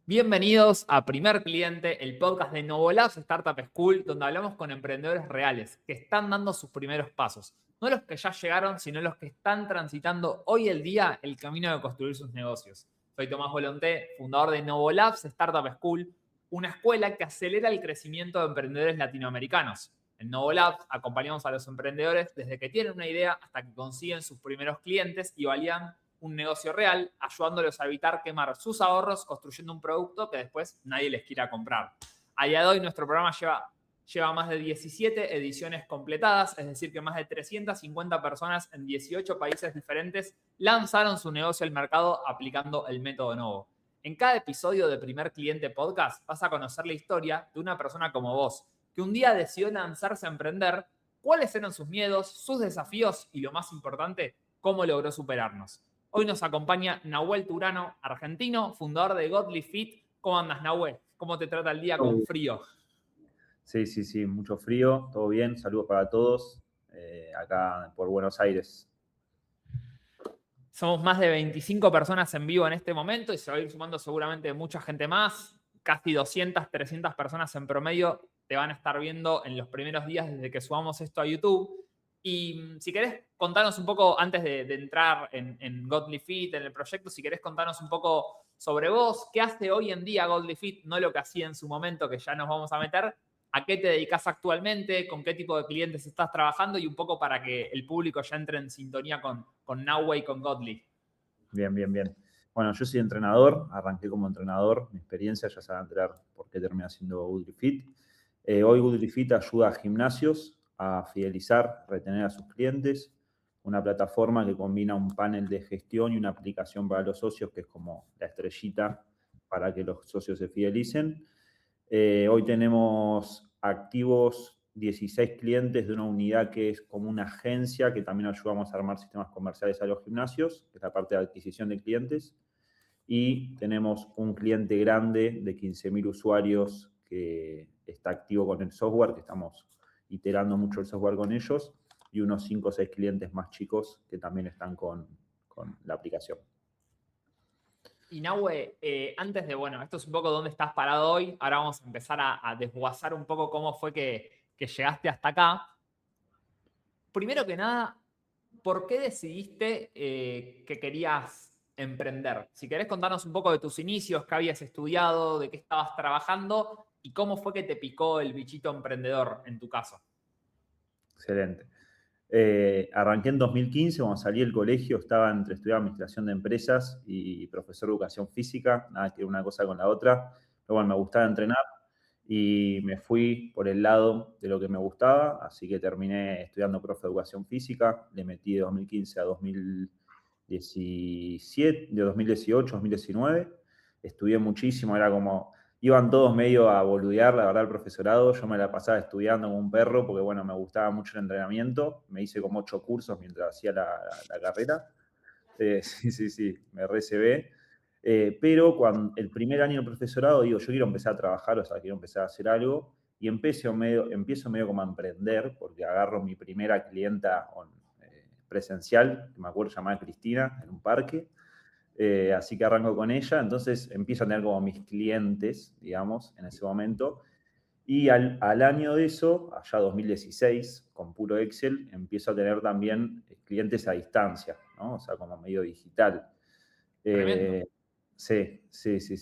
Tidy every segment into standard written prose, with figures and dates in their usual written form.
Bienvenidos a Primer Cliente, el podcast de Novolabs Startup School, donde hablamos con emprendedores reales que están dando sus primeros pasos. No los que ya llegaron, sino los que están transitando hoy el día el camino de construir sus negocios. Soy Tomás Volonté, fundador de Novolabs Startup School, una escuela que acelera el crecimiento de emprendedores latinoamericanos. En Novolabs acompañamos a los emprendedores desde que tienen una idea hasta que consiguen sus primeros clientes y validan un negocio real, ayudándolos a evitar quemar sus ahorros construyendo un producto que después nadie les quiera comprar. A día de hoy nuestro programa lleva más de 17 ediciones completadas, es decir, que más de 350 personas en 18 países diferentes lanzaron su negocio al mercado aplicando el método Novo. En cada episodio de Primer Cliente Podcast vas a conocer la historia de una persona como vos, que un día decidió lanzarse a emprender, cuáles eran sus miedos, sus desafíos y, lo más importante, cómo logró superarnos. Hoy nos acompaña Nahuel Turano, argentino, fundador de Godly Fit. ¿Cómo andas, Nahuel? ¿Cómo te trata el día con frío? Sí, mucho frío, todo bien, saludos para todos, acá por Buenos Aires. Somos más de 25 personas en vivo en este momento y se va a ir sumando seguramente mucha gente más. Casi 200, 300 personas en promedio te van a estar viendo en los primeros días desde que subamos esto a YouTube. Y si querés contarnos un poco, antes de entrar en Godly Fit, en el proyecto, si querés contarnos un poco sobre vos, qué hace hoy en día Godly Fit, no lo que hacía en su momento, que ya nos vamos a meter, a qué te dedicas actualmente, con qué tipo de clientes estás trabajando y un poco para que el público ya entre en sintonía con Nahue y con Godly. Bien. Bueno, yo soy entrenador, arranqué como entrenador, mi experiencia ya se va a enterar por qué terminé haciendo Godly Fit. Hoy Godly Fit ayuda a gimnasios a fidelizar, retener a sus clientes, una plataforma que combina un panel de gestión y una aplicación para los socios, que es como la estrellita para que los socios se fidelicen. Hoy tenemos activos 16 clientes de una unidad que es como una agencia que también ayudamos a armar sistemas comerciales a los gimnasios, que es la parte de adquisición de clientes. Y tenemos un cliente grande de 15.000 usuarios que está activo con el software, que estamos iterando mucho el software con ellos, y unos 5 o 6 clientes más chicos que también están con la aplicación. Y Nahue, antes de, bueno, esto es un poco dónde estás parado hoy, ahora vamos a empezar a desguazar un poco cómo fue que llegaste hasta acá. Primero que nada, ¿por qué decidiste que querías emprender? Si querés contarnos un poco de tus inicios, qué habías estudiado, de qué estabas trabajando y cómo fue que te picó el bichito emprendedor en tu caso. Excelente. Arranqué en 2015, cuando salí del colegio, estaba entre estudiar administración de empresas y profesor de educación física, nada que una cosa con la otra. Pero bueno, me gustaba entrenar y me fui por el lado de lo que me gustaba, así que terminé estudiando profe de educación física, le metí de 2015 a 2017, de 2018 a 2019, estudié muchísimo, era como iban todos medio a boludear, la verdad, el profesorado. Yo me la pasaba estudiando como un perro porque, bueno, me gustaba mucho el entrenamiento. Me hice como 8 cursos mientras hacía la carrera. Sí, me recebé. Pero cuando el primer año del profesorado, digo, yo quiero empezar a trabajar, o sea, quiero empezar a hacer algo. Y empiezo medio como a emprender, porque agarro mi primera clienta presencial, que me acuerdo llamada Cristina, en un parque. Así que arranco con ella, entonces empiezo a tener como mis clientes, digamos, en ese momento. Y al año de eso, allá 2016, con puro Excel, empiezo a tener también clientes a distancia, ¿no? O sea, como medio digital. Tremendo. Sí,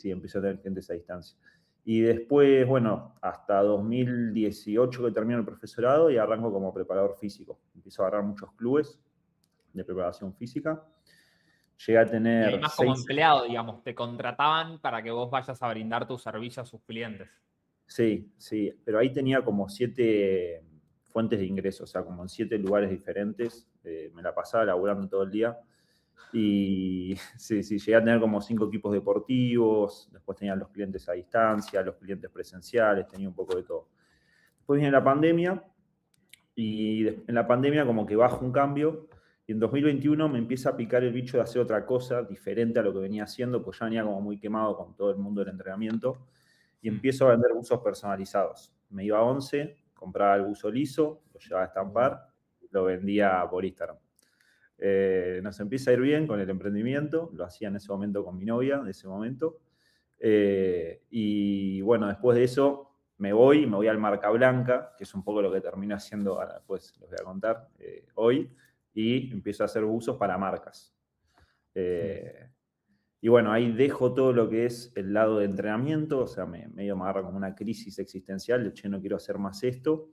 empiezo a tener clientes a distancia. Y después, bueno, hasta 2018 que termino el profesorado y arranco como preparador físico. Empiezo a agarrar muchos clubes de preparación física. Llegué a Y ahí tener más como 6. empleado, digamos, te contrataban para que vos vayas a brindar tu servicio a sus clientes. Sí, pero ahí tenía como 7 fuentes de ingresos, o sea, como en 7 lugares diferentes. Me la pasaba laburando todo el día. Y sí, llegué a tener como 5 equipos deportivos, después tenía los clientes a distancia, los clientes presenciales, tenía un poco de todo. Después viene la pandemia y en la pandemia como que bajo un cambio y en 2021 me empieza a picar el bicho de hacer otra cosa diferente a lo que venía haciendo, pues ya venía como muy quemado con todo el mundo del entrenamiento y empiezo a vender buzos personalizados. Me iba a 11, compraba el buzo liso, lo llevaba a estampar, lo vendía por Instagram. Nos empieza a ir bien con el emprendimiento, lo hacía en ese momento con mi novia de ese momento, Y bueno, después de eso me voy al Marca Blanca, que es un poco lo que termino haciendo, ahora después les voy a contar, hoy, y empiezo a hacer buzos para marcas. Y bueno, ahí dejo todo lo que es el lado de entrenamiento, o sea, medio me agarra como una crisis existencial, de che, no quiero hacer más esto,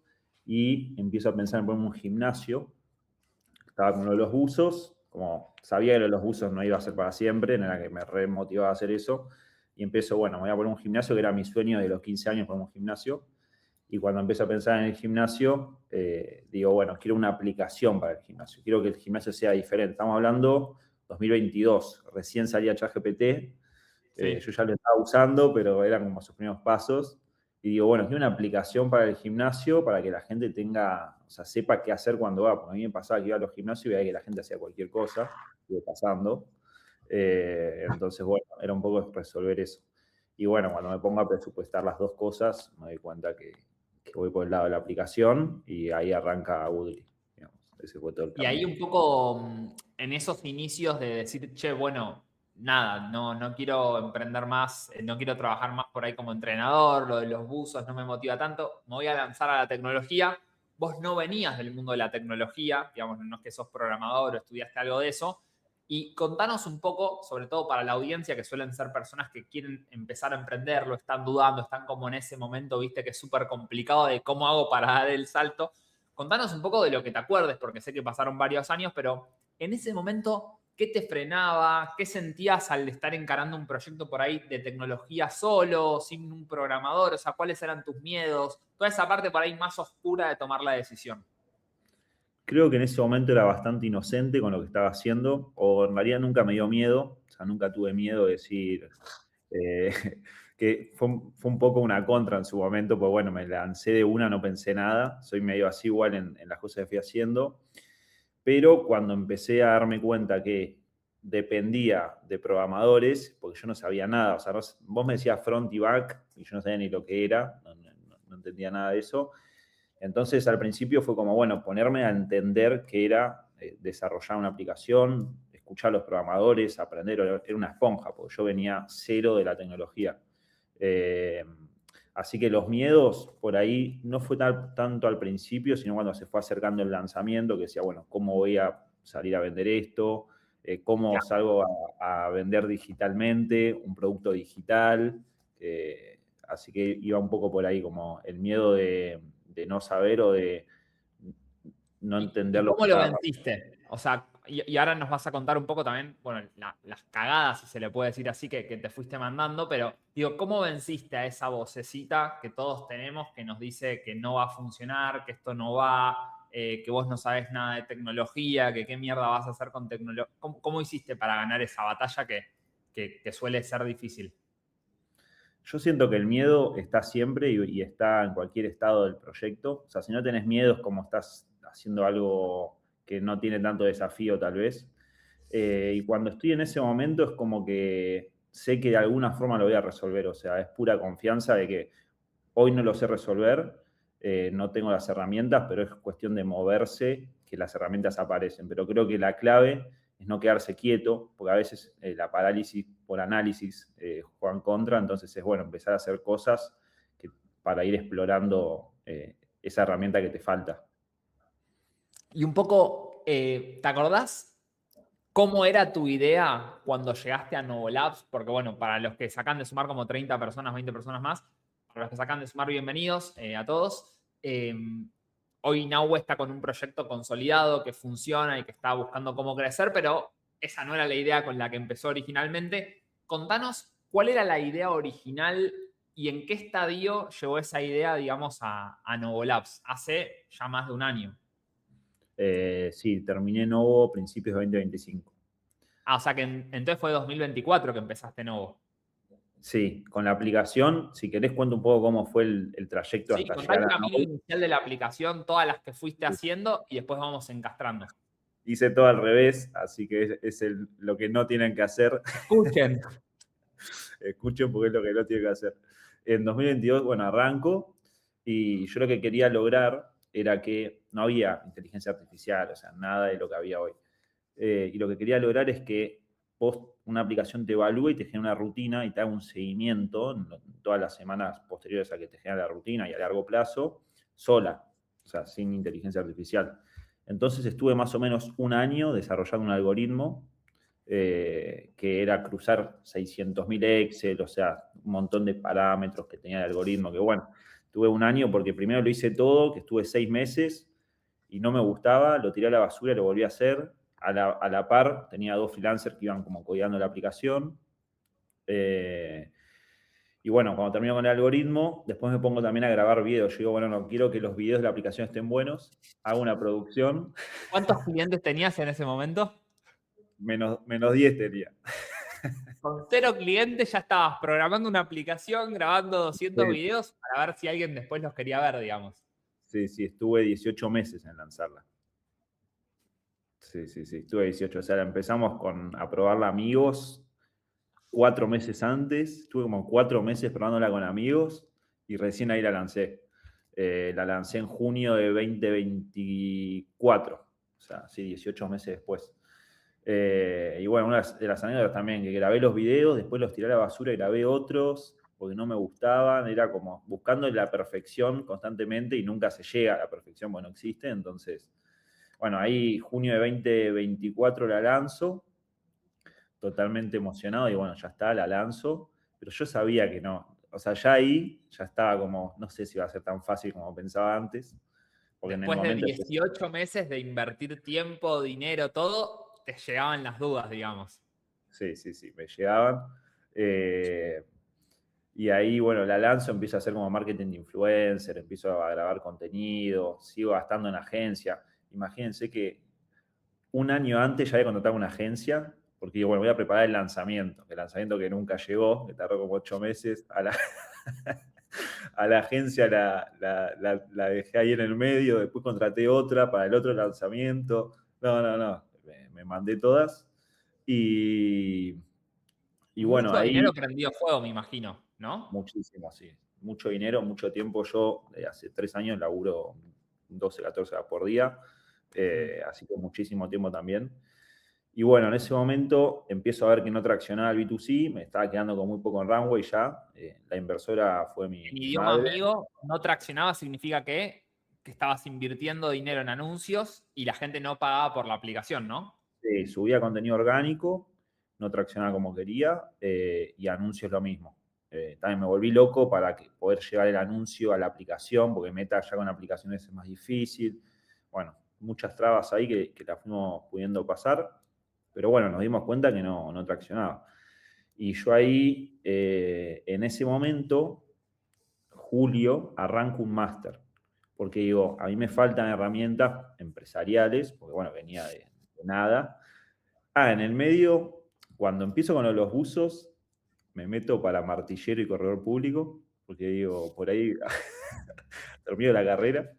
y empiezo a pensar en ponerme un gimnasio. Estaba con uno de los buzos, como sabía que lo de los buzos no iba a ser para siempre, no era que me remotivaba a hacer eso, y empiezo, bueno, me voy a poner un gimnasio, que era mi sueño de los 15 años, poner un gimnasio, y cuando empiezo a pensar en el gimnasio, digo, bueno, quiero una aplicación para el gimnasio, quiero que el gimnasio sea diferente. Estamos hablando 2022, recién salía ChatGPT, Sí. yo ya lo estaba usando, pero eran como sus primeros pasos. Y digo, bueno, quiero una aplicación para el gimnasio para que la gente tenga, o sea, sepa qué hacer cuando va. Porque a mí me pasaba que iba a los gimnasios y veía que la gente hacía cualquier cosa, iba pasando. Entonces, bueno, era un poco resolver eso. Y bueno, cuando me pongo a presupuestar las dos cosas, me doy cuenta que voy por el lado de la aplicación y ahí arranca Woodly. Digamos. Ese fue todo el Y ahí camino. un poco en esos inicios de decir, che, bueno, nada, no quiero emprender más, no quiero trabajar más por ahí como entrenador, lo de los buzos no me motiva tanto, me voy a lanzar a la tecnología. Vos no venías del mundo de la tecnología, digamos, no es que sos programador o estudiaste algo de eso. Y contanos un poco, sobre todo para la audiencia, que suelen ser personas que quieren empezar a emprenderlo, están dudando, están como en ese momento, viste, que es súper complicado de cómo hago para dar el salto. Contanos un poco de lo que te acuerdes, porque sé que pasaron varios años, pero en ese momento, ¿qué te frenaba? ¿Qué sentías al estar encarando un proyecto por ahí de tecnología solo, sin un programador? O sea, ¿cuáles eran tus miedos? Toda esa parte por ahí más oscura de tomar la decisión. Creo que en ese momento era bastante inocente con lo que estaba haciendo, o en realidad nunca me dio miedo, o sea, nunca tuve miedo de decir, eh, que fue un poco una contra en su momento, pues bueno, me lancé de una, no pensé nada, soy medio así igual en las cosas que fui haciendo, pero cuando empecé a darme cuenta que dependía de programadores, porque yo no sabía nada, o sea, vos me decías front y back, y yo no sabía ni lo que era, no entendía nada de eso. Entonces, al principio fue como, bueno, ponerme a entender qué era desarrollar una aplicación, escuchar a los programadores, aprender, era una esponja, porque yo venía cero de la tecnología. Eh, Así que los miedos por ahí no fue tanto al principio, sino cuando se fue acercando el lanzamiento, que decía, bueno, ¿cómo voy a salir a vender esto? ¿Cómo salgo a vender digitalmente un producto digital? Así que iba un poco por ahí, como el miedo de no saber o de no entender ¿Y lo que cómo lo estaba pasando. venciste? O sea, y ahora nos vas a contar un poco también, bueno, las cagadas, si se le puede decir así, que te fuiste mandando, pero digo, ¿cómo venciste a esa vocecita que todos tenemos que nos dice que no va a funcionar, que esto no va, que vos no sabes nada de tecnología, que qué mierda vas a hacer con tecnología? ¿Cómo hiciste para ganar esa batalla que suele ser difícil? Yo siento que el miedo está siempre y está en cualquier estado del proyecto. O sea, si no tenés miedo es como estás haciendo algo que no tiene tanto desafío tal vez. Y cuando estoy en ese momento es como que sé que de alguna forma lo voy a resolver. O sea, es pura confianza de que hoy no lo sé resolver, no tengo las herramientas, pero es cuestión de moverse, que las herramientas aparecen. Pero creo que la clave es no quedarse quieto, porque a veces la parálisis por análisis juega en contra, entonces es bueno empezar a hacer cosas para ir explorando esa herramienta que te falta. Y un poco, ¿te acordás cómo era tu idea cuando llegaste a Novo Labs? Porque bueno, para los que sacan de sumar como 30 personas, 20 personas más, para los que sacan de sumar, bienvenidos a todos. Hoy Nahue está con un proyecto consolidado que funciona y que está buscando cómo crecer, pero esa no era la idea con la que empezó originalmente. Contanos cuál era la idea original y en qué estadio llegó esa idea, digamos, a Novo Labs hace ya más de un año. Sí, terminé Novo a principios de 2025. Ah, o sea que entonces fue 2024 que empezaste Novo. Sí, con la aplicación, si querés cuento un poco cómo fue el trayecto Sí, hasta contá el llegar a camino Novo. inicial de la aplicación, todas las que fuiste haciendo y después vamos encastrando. Hice todo al revés, así que es lo que no tienen que hacer. Escuchen. Escuchen porque es lo que no tienen que hacer. En 2022, bueno, arranco y yo lo que quería lograr era que no había inteligencia artificial, o sea, nada de lo que había hoy. Y lo que quería lograr es que una aplicación te evalúa y te genera una rutina y te da un seguimiento en todas las semanas posteriores a que te genera la rutina y a largo plazo, sola, o sea, sin inteligencia artificial. Entonces estuve más o menos un año desarrollando un algoritmo que era cruzar 600.000 Excel, o sea, un montón de parámetros que tenía el algoritmo, que bueno, tuve un año porque primero lo hice todo, que estuve 6 meses y no me gustaba, lo tiré a la basura y lo volví a hacer. A la par tenía 2 freelancers que iban como codeando la aplicación. Y bueno, cuando termino con el algoritmo, después me pongo también a grabar videos. Yo digo, bueno, no quiero que los videos de la aplicación estén buenos, hago una producción, ¿Cuántos clientes tenías en ese momento? menos 10 tenía. Con 0 clientes ya estabas programando una aplicación, grabando 200 Sí, videos para ver si alguien después los quería ver, digamos. sí, sí, estuve 18 meses en lanzarla. Sí, sí, sí, estuve 18. O sea, la empezamos a probarla amigos 4 meses antes. Estuve como 4 meses probándola con amigos y recién ahí la lancé. La lancé en junio de 2024. O sea, sí, 18 meses después. Y bueno, una de las anécdotas también, que grabé los videos, después los tiré a la basura y grabé otros porque no me gustaban. Era como buscando la perfección constantemente y nunca se llega a la perfección, bueno, no existe. Entonces, bueno, ahí junio de 2024 la lanzo, totalmente emocionado y bueno, ya está, la lanzo, pero yo sabía que no, o sea, ya ahí ya estaba como, no sé si iba a ser tan fácil como pensaba antes, porque en el Después de momento... 18 meses de invertir tiempo, dinero, todo, te llegaban las dudas, digamos. Sí, sí, sí, me llegaban. Eh, y ahí, bueno, la lanzo, empiezo a hacer como marketing de influencer, empiezo a grabar contenido, sigo gastando en agencia. Imagínense que un año antes ya había contratado una agencia, porque digo, bueno, voy a preparar el lanzamiento que nunca llegó, que tardó como 8 meses. A la agencia la dejé ahí en el medio, después contraté otra para el otro lanzamiento. No, no, no, me mandé todas. Y, y bueno, Mucho dinero ahí prendido fuego, me imagino, ¿no? muchísimo, sí. Mucho dinero, mucho tiempo. Yo hace 3 años laburo 12, 14 horas por día, Mm. así que muchísimo tiempo también. Y bueno, en ese momento empiezo a ver que no traccionaba el B2C, me estaba quedando con muy poco en runway ya. La inversora fue En mi idioma madre. amigo, no traccionaba significa que estabas invirtiendo dinero en anuncios y la gente no pagaba por la aplicación, ¿no? Subía contenido orgánico, no traccionaba como quería, y anuncios lo mismo. También me volví loco para poder llevar el anuncio a la aplicación, porque Meta ya con aplicaciones es más difícil. Bueno, muchas trabas ahí que las fuimos pudiendo pasar, pero bueno, nos dimos cuenta que no traccionaba. Y yo ahí, en ese momento, julio, arranco un máster, porque digo, a mí me faltan herramientas empresariales, porque bueno, venía de nada. En el medio, cuando empiezo con los buzos, me meto para martillero y corredor público, porque digo, por ahí termino la carrera,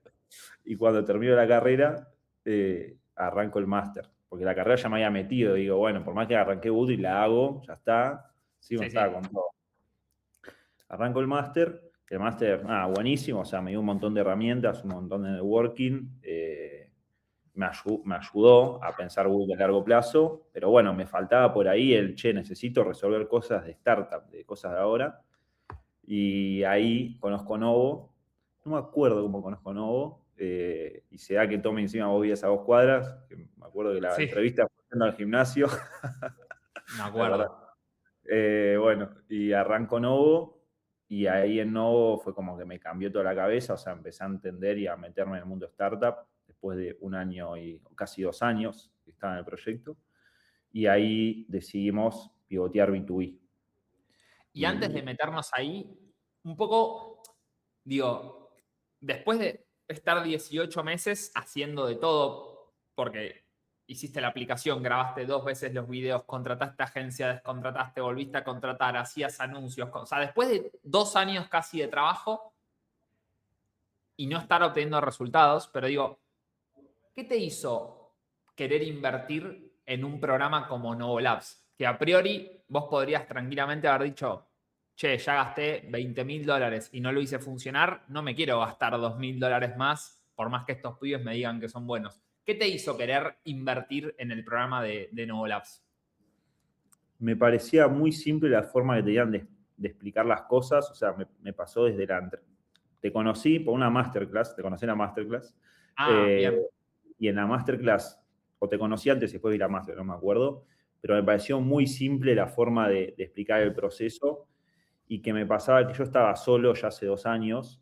y cuando termino la carrera, arranco el máster, porque la carrera ya me había metido, digo, bueno, por más que arranqué UTI, la hago, ya está, sí, me Sí, estaba sí. con todo. Arranco el máster, buenísimo, o sea, me dio un montón de herramientas, un montón de networking, me ayudó a pensar Google a largo plazo, pero bueno, me faltaba por ahí necesito resolver cosas de startup, de cosas de ahora, y ahí conozco Novo, no me acuerdo cómo conozco Novo, y se da que tome encima vos vivías a 2 cuadras, que me acuerdo que la Sí, entrevista fue yendo al gimnasio, me ¿te acordás? acuerdo. Bueno, y arranco Novo, y ahí en Novo fue como que me cambió toda la cabeza, o sea, empecé a entender y a meterme en el mundo startup después de un año y casi 2 años que estaba en el proyecto, y ahí decidimos pivotear B2B. Y antes de Y meternos ahí, un poco, digo, después de estar 18 meses haciendo de todo, porque hiciste la aplicación, grabaste 2 veces los videos, contrataste agencia, descontrataste, volviste a contratar, hacías anuncios, o sea, después de 2 años casi de trabajo y no estar obteniendo resultados, pero digo, ¿qué te hizo querer invertir en un programa como Novo Labs? Que a priori vos podrías tranquilamente haber dicho, che, ya gasté $20.000 y no lo hice funcionar, no me quiero gastar $2.000 más, por más que estos pibes me digan que son buenos. ¿Qué te hizo querer invertir en el programa de Novo Labs? me parecía muy simple la forma que tenían de explicar las cosas. O sea, me pasó desde te conocí por una masterclass, te conocí en la masterclass, Ah, eh, bien. y en la masterclass, o te conocí antes y después vi la masterclass, no me acuerdo, pero me pareció muy simple la forma de explicar el proceso, y que me pasaba que yo estaba solo ya hace 2 años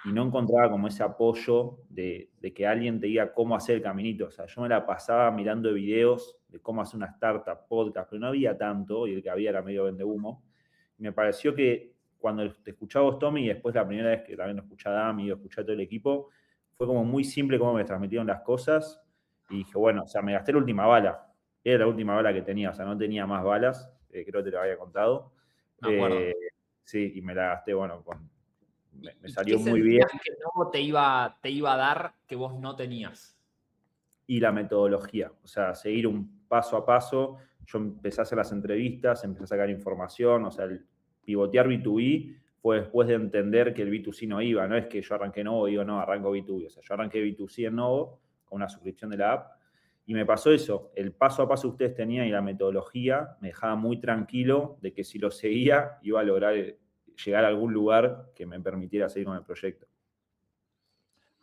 y no encontraba como ese apoyo de que alguien te diga cómo hacer el caminito. O sea, yo me la pasaba mirando videos de cómo hacer una startup, podcast, pero no había tanto, y el que había era medio vendehumo. Y me pareció que cuando te escuchaba vos, Tommy, y después la primera vez que también lo escuché a Dami y lo escuché a todo el equipo, fue como muy simple cómo me transmitieron las cosas. Y dije, bueno, o sea, me gasté la última bala. Era la última bala que tenía, o sea, no tenía más balas, creo que te lo había contado. Me acuerdo. Sí, y me la gasté, bueno, me Y qué salió muy bien. sentías que Novo te iba a dar que vos no tenías? Y la metodología, o sea, seguir un paso a paso. Yo empecé a hacer las entrevistas, empecé a sacar información, o sea, el pivotear B2B fue después de entender que el B2C no iba, no es que yo arranqué Novo y digo, no, arranco B2B, o sea, yo arranqué B2C en Novo con una suscripción de la app, y me pasó eso, el paso a paso que ustedes tenían y la metodología me dejaba muy tranquilo de que si lo seguía iba a lograr llegar a algún lugar que me permitiera seguir con el proyecto.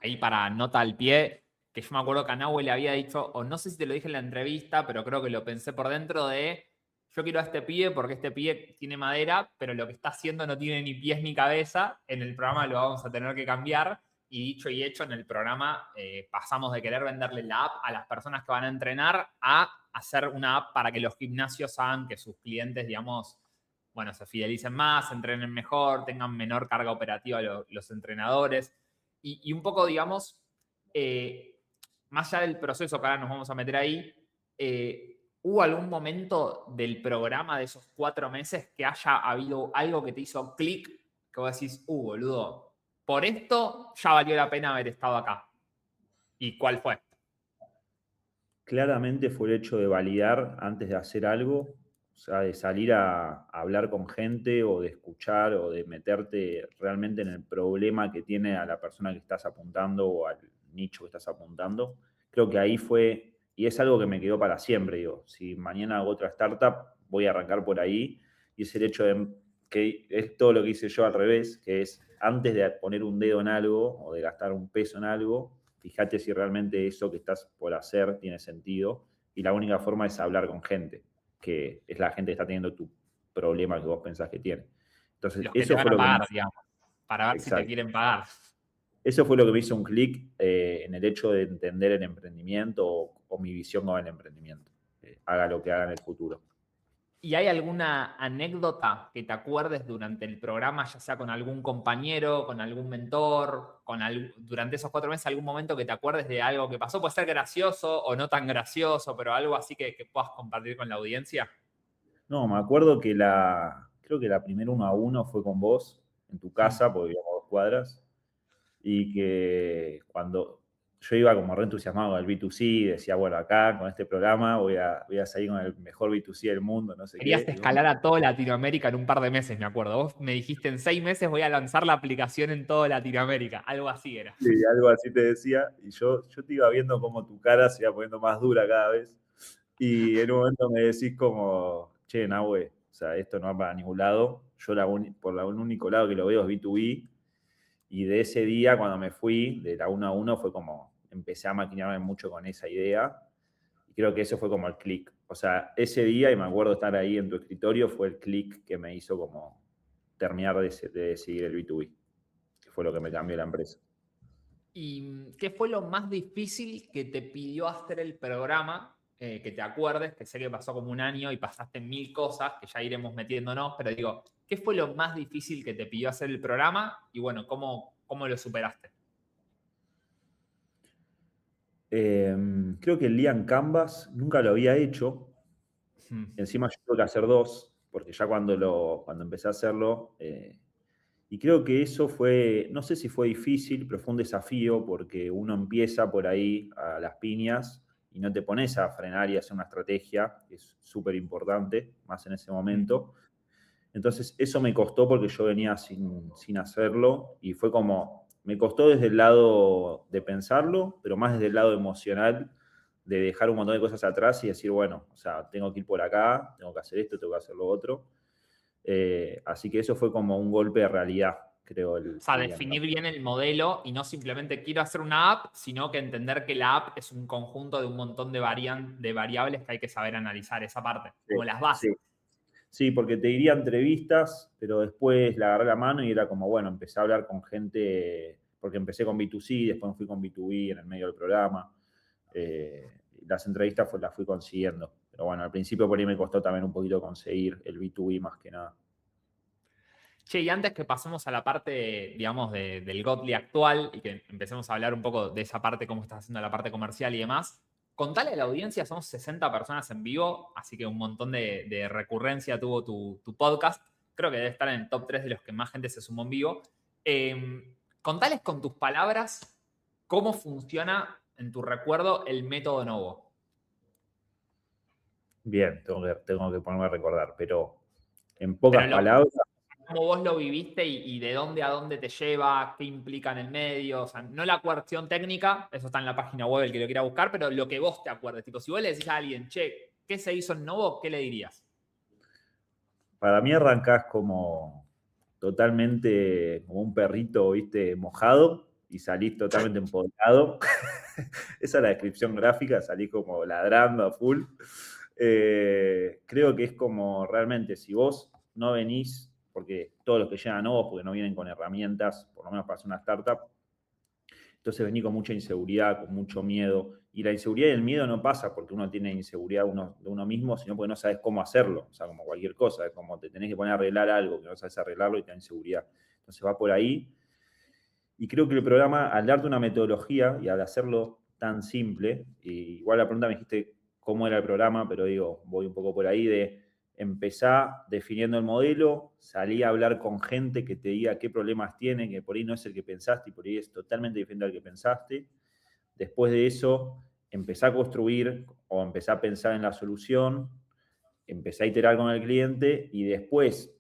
Ahí para nota al pie, que yo me acuerdo que a Nahue le había dicho, o no sé si te lo dije en la entrevista, pero creo que lo pensé por dentro de, yo quiero a este pibe porque este pibe tiene madera, pero lo que está haciendo no tiene ni pies ni cabeza, en el programa lo vamos a tener que cambiar, y dicho y hecho, en el programa pasamos de querer venderle la app a las personas que van a entrenar a hacer una app para que los gimnasios hagan que sus clientes, digamos, bueno, se fidelicen más, entrenen mejor, tengan menor carga operativa los entrenadores. Y un poco, digamos, más allá del proceso que ahora nos vamos a meter ahí, ¿hubo algún momento del programa de esos 4 meses que haya habido algo que te hizo clic, que vos decís, boludo, por esto ya valió la pena haber estado acá? ¿Y cuál fue? Claramente fue el hecho de validar antes de hacer algo, o sea, de salir a hablar con gente o de escuchar o de meterte realmente en el problema que tiene a la persona que estás apuntando o al nicho que estás apuntando. Creo que ahí fue, y es algo que me quedó para siempre, digo, si mañana hago otra startup, voy a arrancar por ahí, y es el hecho de que es todo lo que hice yo al revés, que es antes de poner un dedo en algo o de gastar un peso en algo, fíjate si realmente eso que estás por hacer tiene sentido, y la única forma es hablar con gente, que es la gente que está teniendo tu problema que vos pensás que tiene. Entonces, Los que te eso van fue a lo que me pagar, hizo, digamos, para ver si te exacto. quieren pagar. Eso fue lo que me hizo un clic en el hecho de entender el emprendimiento o mi visión con el emprendimiento. Haga lo que haga en el futuro. ¿Y hay alguna anécdota que te acuerdes durante el programa, ya sea con algún compañero, con algún mentor, durante esos 4 meses, algún momento que te acuerdes de algo que pasó? Puede ser gracioso o no tan gracioso, pero algo así que puedas compartir con la audiencia. No, me acuerdo que creo que la primera 1-1 fue con vos, en tu Mm. casa, porque vivíamos 2 cuadras, y que cuando yo iba como re entusiasmado con el B2C, decía, bueno, acá con este programa voy a salir con el mejor B2C del mundo, no sé Querías qué. Y bueno, escalar a toda Latinoamérica en un par de meses, me acuerdo. Vos me dijiste en 6 meses voy a lanzar la aplicación en toda Latinoamérica. Algo así era. sí, algo así te decía, y yo te iba viendo como tu cara se iba poniendo más dura cada vez, y en un momento me decís como, che, Nahue, o sea, esto no va para ningún lado, yo por el único lado que lo veo es B2B, y de ese día, cuando me fui, de la 1-1, fue como, empecé a maquinarme mucho con esa idea, y creo que eso fue como el clic. O sea, ese día, y me acuerdo estar ahí en tu escritorio, fue el clic que me hizo como terminar de seguir el B2B, que fue lo que me cambió la empresa. ¿Y qué fue lo más difícil que te pidió hacer el programa? Que te acuerdes, que sé que pasó como un año y pasaste 1000 cosas, que ya iremos metiéndonos, pero digo, ¿qué fue lo más difícil que te pidió hacer el programa? Y bueno, ¿cómo lo superaste? Creo que el Lian Canvas nunca lo había hecho. Hmm. Encima yo tuve que hacer dos, porque ya cuando empecé a hacerlo, y creo que eso fue, no sé si fue difícil, pero fue un desafío, porque uno empieza por ahí a las piñas y no te pones a frenar y hacer una estrategia, que es súper importante, más en ese momento. Entonces, eso me costó porque yo venía sin hacerlo, y fue como, me costó desde el lado de pensarlo, pero más desde el lado emocional de dejar un montón de cosas atrás y decir, bueno, o sea, tengo que ir por acá, tengo que hacer esto, tengo que hacer lo otro. Así que eso fue como un golpe de realidad, creo, O sea, el día. definir bien el modelo y no simplemente quiero hacer una app, sino que entender que la app es un conjunto de un montón de variables que hay que saber analizar, esa parte, como las Sí, bases. sí, porque te diría entrevistas, pero después le agarré la mano y era como, bueno, empecé a hablar con gente, porque empecé con B2C, después fui con B2B en el medio del programa. Las entrevistas las fui consiguiendo. Pero bueno, al principio por ahí me costó también un poquito conseguir el B2B más que nada. Che, y antes que pasemos a la parte, digamos, del Gotli actual y que empecemos a hablar un poco de esa parte, cómo estás haciendo la parte comercial y demás, contale a la audiencia, somos 60 personas en vivo, así que un montón de recurrencia tuvo tu podcast. Creo que debe estar en el top 3 de los que más gente se sumó en vivo. Contales con tus palabras cómo funciona, en tu recuerdo, el método Novo. Bien, tengo que ponerme a recordar, pero en Pero pocas palabras, cómo vos lo viviste y de dónde a dónde te lleva, qué implica en el medio. O sea, no la cuestión técnica, eso está en la página web, el que lo quiera buscar, pero lo que vos te acuerdes. Tipo, si vos le decís a alguien, che, ¿qué se hizo en Novo? ¿Qué le dirías? para mí arrancás como totalmente como un perrito, viste, mojado y salís totalmente empoderado. Esa es la descripción gráfica, salís como ladrando a full. Creo que es como realmente, si vos no venís, porque todos los que llegan nuevos, porque no vienen con herramientas, por lo menos para hacer una startup, entonces venís con mucha inseguridad, con mucho miedo. Y la inseguridad y el miedo no pasa porque uno tiene inseguridad de uno mismo, sino porque no sabes cómo hacerlo. O sea, como cualquier cosa, es como te tenés que poner a arreglar algo, que no sabes arreglarlo y te da inseguridad. Entonces va por ahí. Y creo que el programa, al darte una metodología y al hacerlo tan simple, y igual la pregunta me dijiste cómo era el programa, pero digo, voy un poco por ahí de empezar definiendo el modelo, salí a hablar con gente que te diga qué problemas tiene, que por ahí no es el que pensaste y por ahí es totalmente diferente al que pensaste. Después de eso, empecé a construir o empecé a pensar en la solución, empecé a iterar con el cliente y después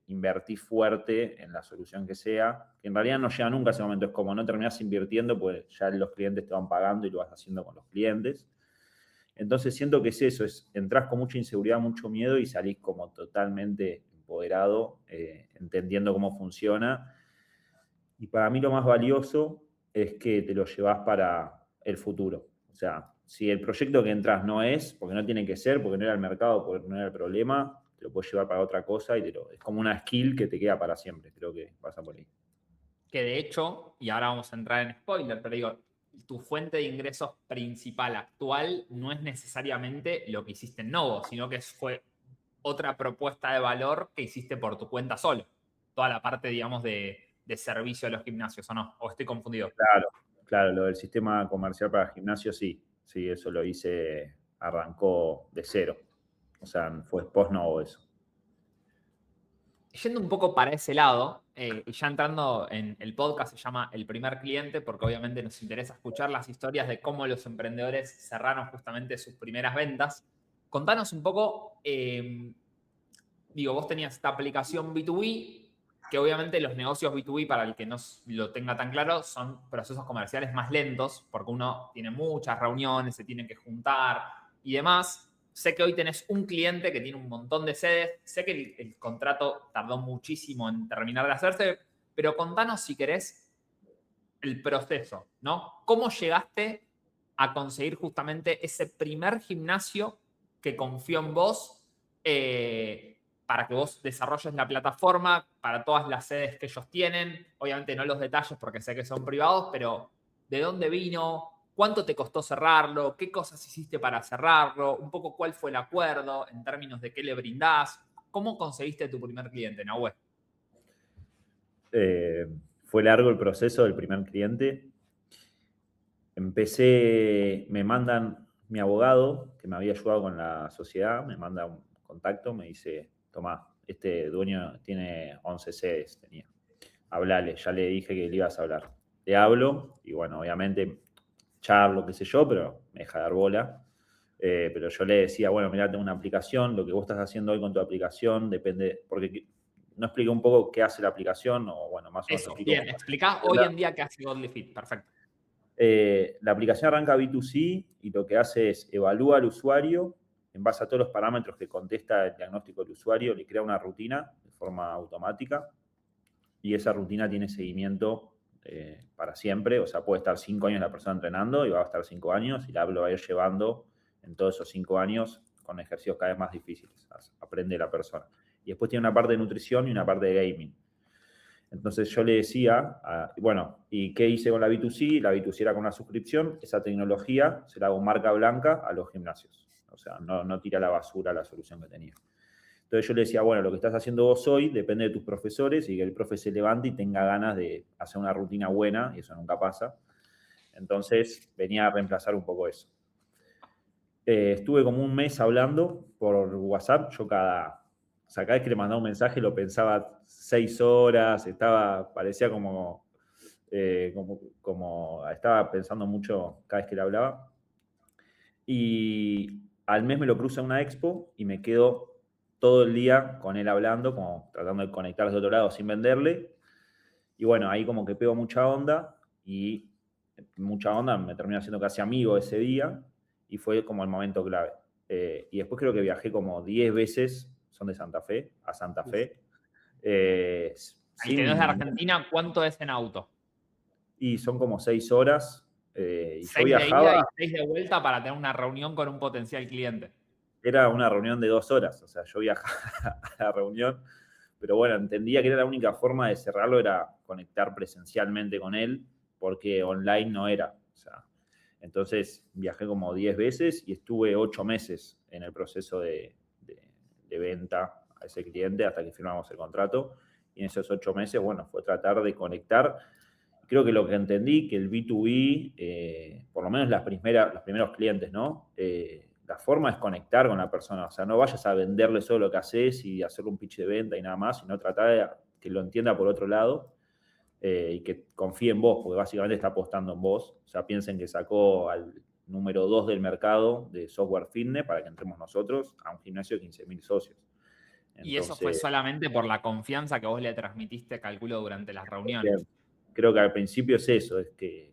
invertí fuerte en la solución que sea, que en realidad no llega nunca a ese momento, es como no terminás invirtiendo, pues ya los clientes te van pagando y lo vas haciendo con los clientes. Entonces siento que es eso, entras con mucha inseguridad, mucho miedo y salís como totalmente empoderado, entendiendo cómo funciona. Y para mí lo más valioso es que te lo llevas para el futuro. O sea, si el proyecto que entras no es, porque no tiene que ser, porque no era el mercado, porque no era el problema, te lo puedes llevar para otra cosa y es como una skill que te queda para siempre. Creo que pasa por ahí. Que de hecho, y ahora vamos a entrar en spoiler, pero digo, tu fuente de ingresos principal actual no es necesariamente lo que hiciste en Novo, sino que fue otra propuesta de valor que hiciste por tu cuenta solo. Toda la parte, digamos, de servicio a los gimnasios, ¿o no? ¿O estoy confundido? Claro, claro, lo del sistema comercial para gimnasio, sí. Sí, eso lo hice, arrancó de cero. O sea, fue post-novo eso. Yendo un poco para ese lado, y ya entrando en el podcast, se llama El Primer Cliente, porque obviamente nos interesa escuchar las historias de cómo los emprendedores cerraron justamente sus primeras ventas. Contanos un poco, digo, vos tenías esta aplicación B2B, que obviamente los negocios B2B, para el que no lo tenga tan claro, son procesos comerciales más lentos, porque uno tiene muchas reuniones, se tienen que juntar y demás. Sé que hoy tenés un cliente que tiene un montón de sedes, sé que el contrato tardó muchísimo en terminar de hacerse, pero contanos si querés el proceso, ¿no? ¿Cómo llegaste a conseguir justamente ese primer gimnasio que confió en vos para que vos desarrolles la plataforma para todas las sedes que ellos tienen? Obviamente no los detalles porque sé que son privados, pero ¿de dónde vino? ¿Cuánto te costó cerrarlo? ¿Qué cosas hiciste para cerrarlo? Un poco cuál fue el acuerdo en términos de qué le brindás. ¿Cómo conseguiste tu primer cliente, Nahuel? Fue largo el proceso del primer cliente. me mandan mi abogado, que me había ayudado con la sociedad, me manda un contacto, me dice, tomá, este dueño tiene 11 sedes, tenía. Hablale, ya le dije que le ibas a hablar. Le hablo y bueno, obviamente charlo, qué sé yo, pero me deja dar bola. Pero yo le decía, bueno, mirá, tengo una aplicación, lo que vos estás haciendo hoy con tu aplicación depende, porque no expliqué un poco qué hace la aplicación, o bueno, más o menos Eso, explico bien, cómo explicá hoy en día qué hace Godly Fit. Perfecto. La aplicación arranca B2C y lo que hace es evalúa al usuario en base a todos los parámetros que contesta el diagnóstico del usuario, le crea una rutina de forma automática y esa rutina tiene seguimiento para siempre. O sea, puede estar 5 años la persona entrenando y va a estar 5 años y lo va a ir llevando en todos esos 5 años con ejercicios cada vez más difíciles. Aprende la persona. Y después tiene una parte de nutrición y una parte de gaming. Entonces yo le decía, bueno, ¿y qué hice con la B2C? La B2C era con una suscripción, esa tecnología se la hago marca blanca a los gimnasios. O sea, no tira a la basura la solución que tenía. Entonces yo le decía, bueno, lo que estás haciendo vos hoy depende de tus profesores y que el profe se levante y tenga ganas de hacer una rutina buena, y eso nunca pasa. Entonces venía a reemplazar un poco eso. Estuve como un mes hablando por WhatsApp, yo cada vez que le mandaba un mensaje lo pensaba 6 horas, parecía como estaba pensando mucho cada vez que le hablaba. Y al mes me lo cruzo en una expo y me quedo todo el día con él hablando, como tratando de conectar de otro lado sin venderle. Y bueno, ahí como que pego mucha onda y me terminé haciendo casi amigo ese día y fue como el momento clave. Y después creo que viajé como 10 veces, son de Santa Fe, a Santa Fe. El que no es de Argentina, ¿cuánto es en auto? Y son como 6 horas. Y 6 yo viajaba. de ida y 6 de vuelta para tener una reunión con un potencial cliente. Era una reunión de 2 horas, o sea, yo viajaba a la reunión, pero bueno, entendía que era la única forma de cerrarlo, era conectar presencialmente con él, porque online no era. O sea, entonces viajé como 10 veces y estuve 8 meses en el proceso de venta a ese cliente hasta que firmamos el contrato. Y en esos 8 meses, bueno, fue tratar de conectar. Creo que lo que entendí, que el B2B, por lo menos los primeros clientes, ¿no? La forma es conectar con la persona. O sea, no vayas a venderle solo lo que haces y hacerle un pitch de venta y nada más, sino tratar de que lo entienda por otro lado y que confíe en vos, porque básicamente está apostando en vos. O sea, piensen que sacó al número 2 del mercado de software fitness para que entremos nosotros a un gimnasio de 15.000 socios. Entonces, y eso fue solamente por la confianza que vos le transmitiste, calculo, durante las reuniones. Creo que al principio es eso, es que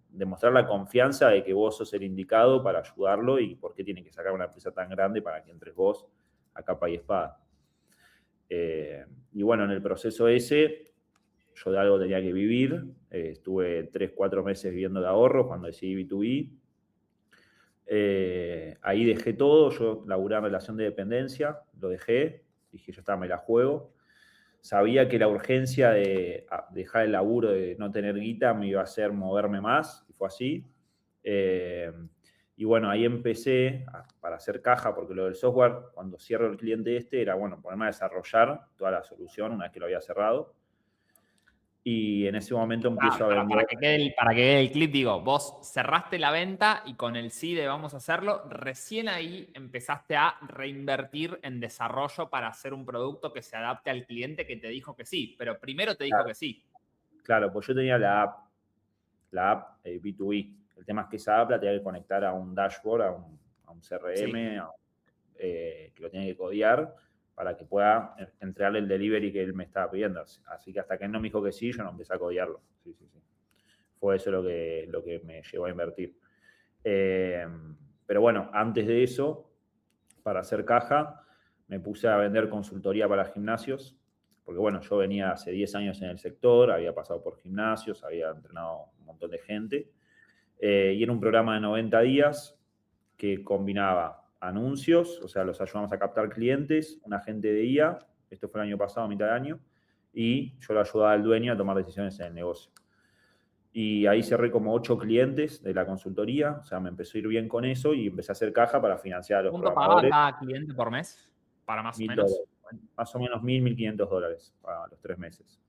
demostrar la confianza de que vos sos el indicado para ayudarlo y por qué tiene que sacar una empresa tan grande para que entres vos a capa y espada. Y bueno, en el proceso ese, yo de algo tenía que vivir. Estuve 3, 4 meses viviendo de ahorro cuando decidí B2B. Ahí dejé todo, yo laburé en relación de dependencia, lo dejé, dije, ya está, me la juego. Sabía que la urgencia de dejar el laburo, de no tener guita, me iba a hacer moverme más, y fue así. Y bueno, ahí empecé para hacer caja, porque lo del software, cuando cierro el cliente era, bueno, ponerme a desarrollar toda la solución una vez que lo había cerrado. Y en ese momento empiezo a vender. Para que quede el clip, digo, vos cerraste la venta y con el sí de vamos a hacerlo, recién ahí empezaste a reinvertir en desarrollo para hacer un producto que se adapte al cliente que te dijo que sí, pero primero te dijo que sí. Claro, pues yo tenía la app B2B. El tema es que esa app la tenía que conectar a un dashboard, a un CRM, sí. Que lo tenía que codear para que pueda entregarle el delivery que él me estaba pidiendo. Así que hasta que él no me dijo que sí, yo no empecé a codearlo. Sí. Fue eso lo que me llevó a invertir. Pero bueno, antes de eso, para hacer caja, me puse a vender consultoría para gimnasios, porque bueno, yo venía hace 10 años en el sector, había pasado por gimnasios, había entrenado un montón de gente, y era un programa de 90 días que combinaba anuncios, o sea, los ayudamos a captar clientes, un agente de IA, esto fue el año pasado, a mitad de año, y yo lo ayudaba al dueño a tomar decisiones en el negocio. Y ahí cerré como 8 clientes de la consultoría, o sea, me empezó a ir bien con eso y empecé a hacer caja para financiar a los programadores. ¿Cuánto pagaba cada cliente por mes? Para más o menos. Más o menos $1.000, $1.500 para los 3 meses.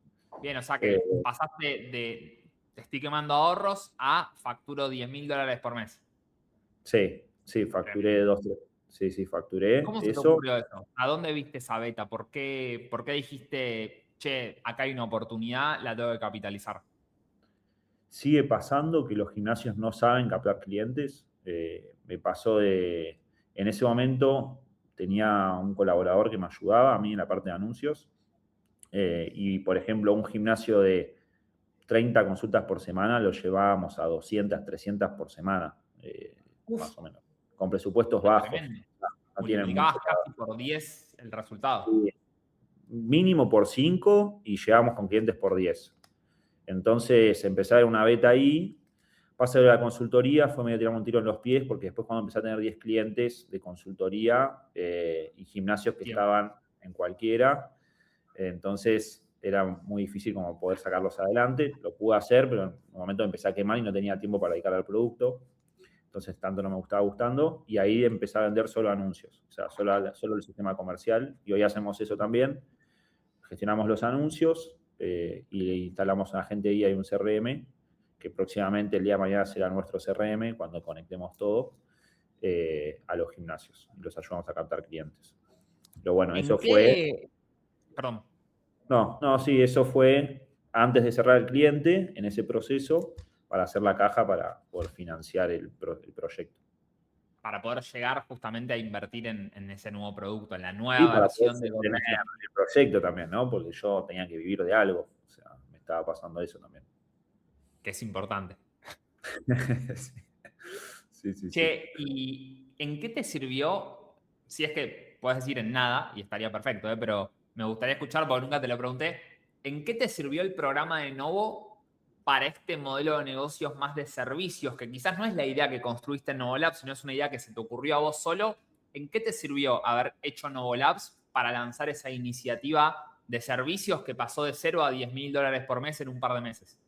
Bien, o sea que pasaste te estoy quemando ahorros a facturo $10.000 por mes. Sí, facturé 2, 3. Sí, facturé. ¿Cómo se te ocurrió eso? ¿A dónde viste esa beta? ¿Por qué dijiste, che, acá hay una oportunidad, la tengo que capitalizar? Sigue pasando que los gimnasios no saben captar clientes. Me pasó en ese momento tenía un colaborador que me ayudaba a mí en la parte de anuncios. Y, por ejemplo, un gimnasio de 30 consultas por semana, lo llevábamos a 200, 300 por semana, más o menos, con presupuestos bajos. Tremendo. No tienen mucho. Multiplicabas casi por 10 el resultado. Sí, mínimo por 5 y llegamos con clientes por 10. Entonces, empezar una beta ahí. Pasa de la consultoría, fue medio tirarme un tiro en los pies, porque después cuando empecé a tener 10 clientes de consultoría y gimnasios que estaban en cualquiera, entonces era muy difícil como poder sacarlos adelante. Lo pude hacer, pero en un momento empecé a quemar y no tenía tiempo para dedicar al producto. Entonces tanto no me estaba gustando y ahí empecé a vender solo anuncios, o sea, solo el sistema comercial. Y hoy hacemos eso también. Gestionamos los anuncios y instalamos una agente ahí, hay un CRM, que próximamente el día de mañana será nuestro CRM cuando conectemos todo a los gimnasios y los ayudamos a captar clientes. Pero bueno, eso fue... Perdón. No, sí, eso fue antes de cerrar el cliente, en ese proceso, para hacer la caja para poder financiar el proyecto. Para poder llegar justamente a invertir en ese nuevo producto, en la nueva versión de el proyecto también, ¿no? Porque yo tenía que vivir de algo, o sea, me estaba pasando eso también. Que es importante. Sí. Che, ¿y en qué te sirvió? Si es que puedes decir en nada, y estaría perfecto, pero me gustaría escuchar, porque nunca te lo pregunté, ¿en qué te sirvió el programa de Novo para este modelo de negocios más de servicios, que quizás no es la idea que construiste en Novo Labs, sino es una idea que se te ocurrió a vos solo? ¿En qué te sirvió haber hecho Novo Labs para lanzar esa iniciativa de servicios que pasó de $0 a $10.000 por mes en un par de meses?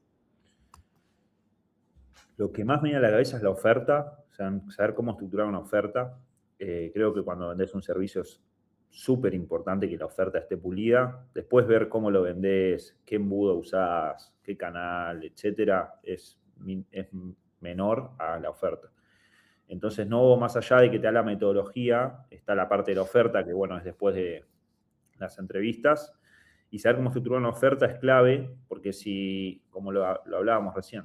Lo que más me viene a la cabeza es la oferta, o sea, saber cómo estructurar una oferta. Creo que cuando vendés un servicio es súper importante que la oferta esté pulida. Después ver cómo lo vendés, qué embudo usás, qué canal, etcétera, es menor a la oferta. Entonces, no más allá de que te da la metodología, está la parte de la oferta, que bueno, es después de las entrevistas. Y saber cómo estructurar una oferta es clave, porque si, como lo hablábamos recién,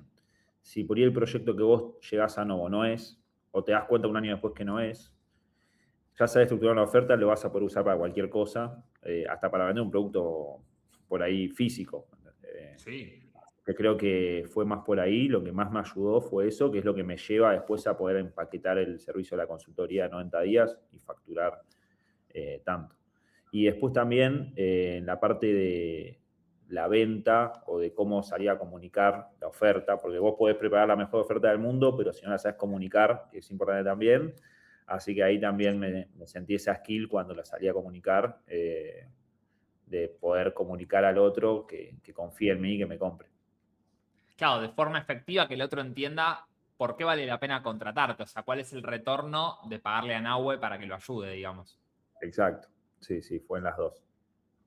si por ahí el proyecto que vos llegás a Novo no es, o te das cuenta un año después que no es, ya sabes estructurar una oferta, lo vas a poder usar para cualquier cosa, hasta para vender un producto por ahí físico. Sí. Que creo que fue más por ahí, lo que más me ayudó fue eso, que es lo que me lleva después a poder empaquetar el servicio de la consultoría de 90 días y facturar tanto. Y después también en la parte de la venta o de cómo salir a comunicar la oferta, porque vos podés preparar la mejor oferta del mundo, pero si no la sabes comunicar, que es importante también. Así que ahí también me sentí esa skill cuando la salí a comunicar, de poder comunicar al otro que confíe en mí y que me compre. Claro, de forma efectiva, que el otro entienda por qué vale la pena contratarte, o sea, cuál es el retorno de pagarle a Nahue para que lo ayude, digamos. Exacto, sí, fue en las dos.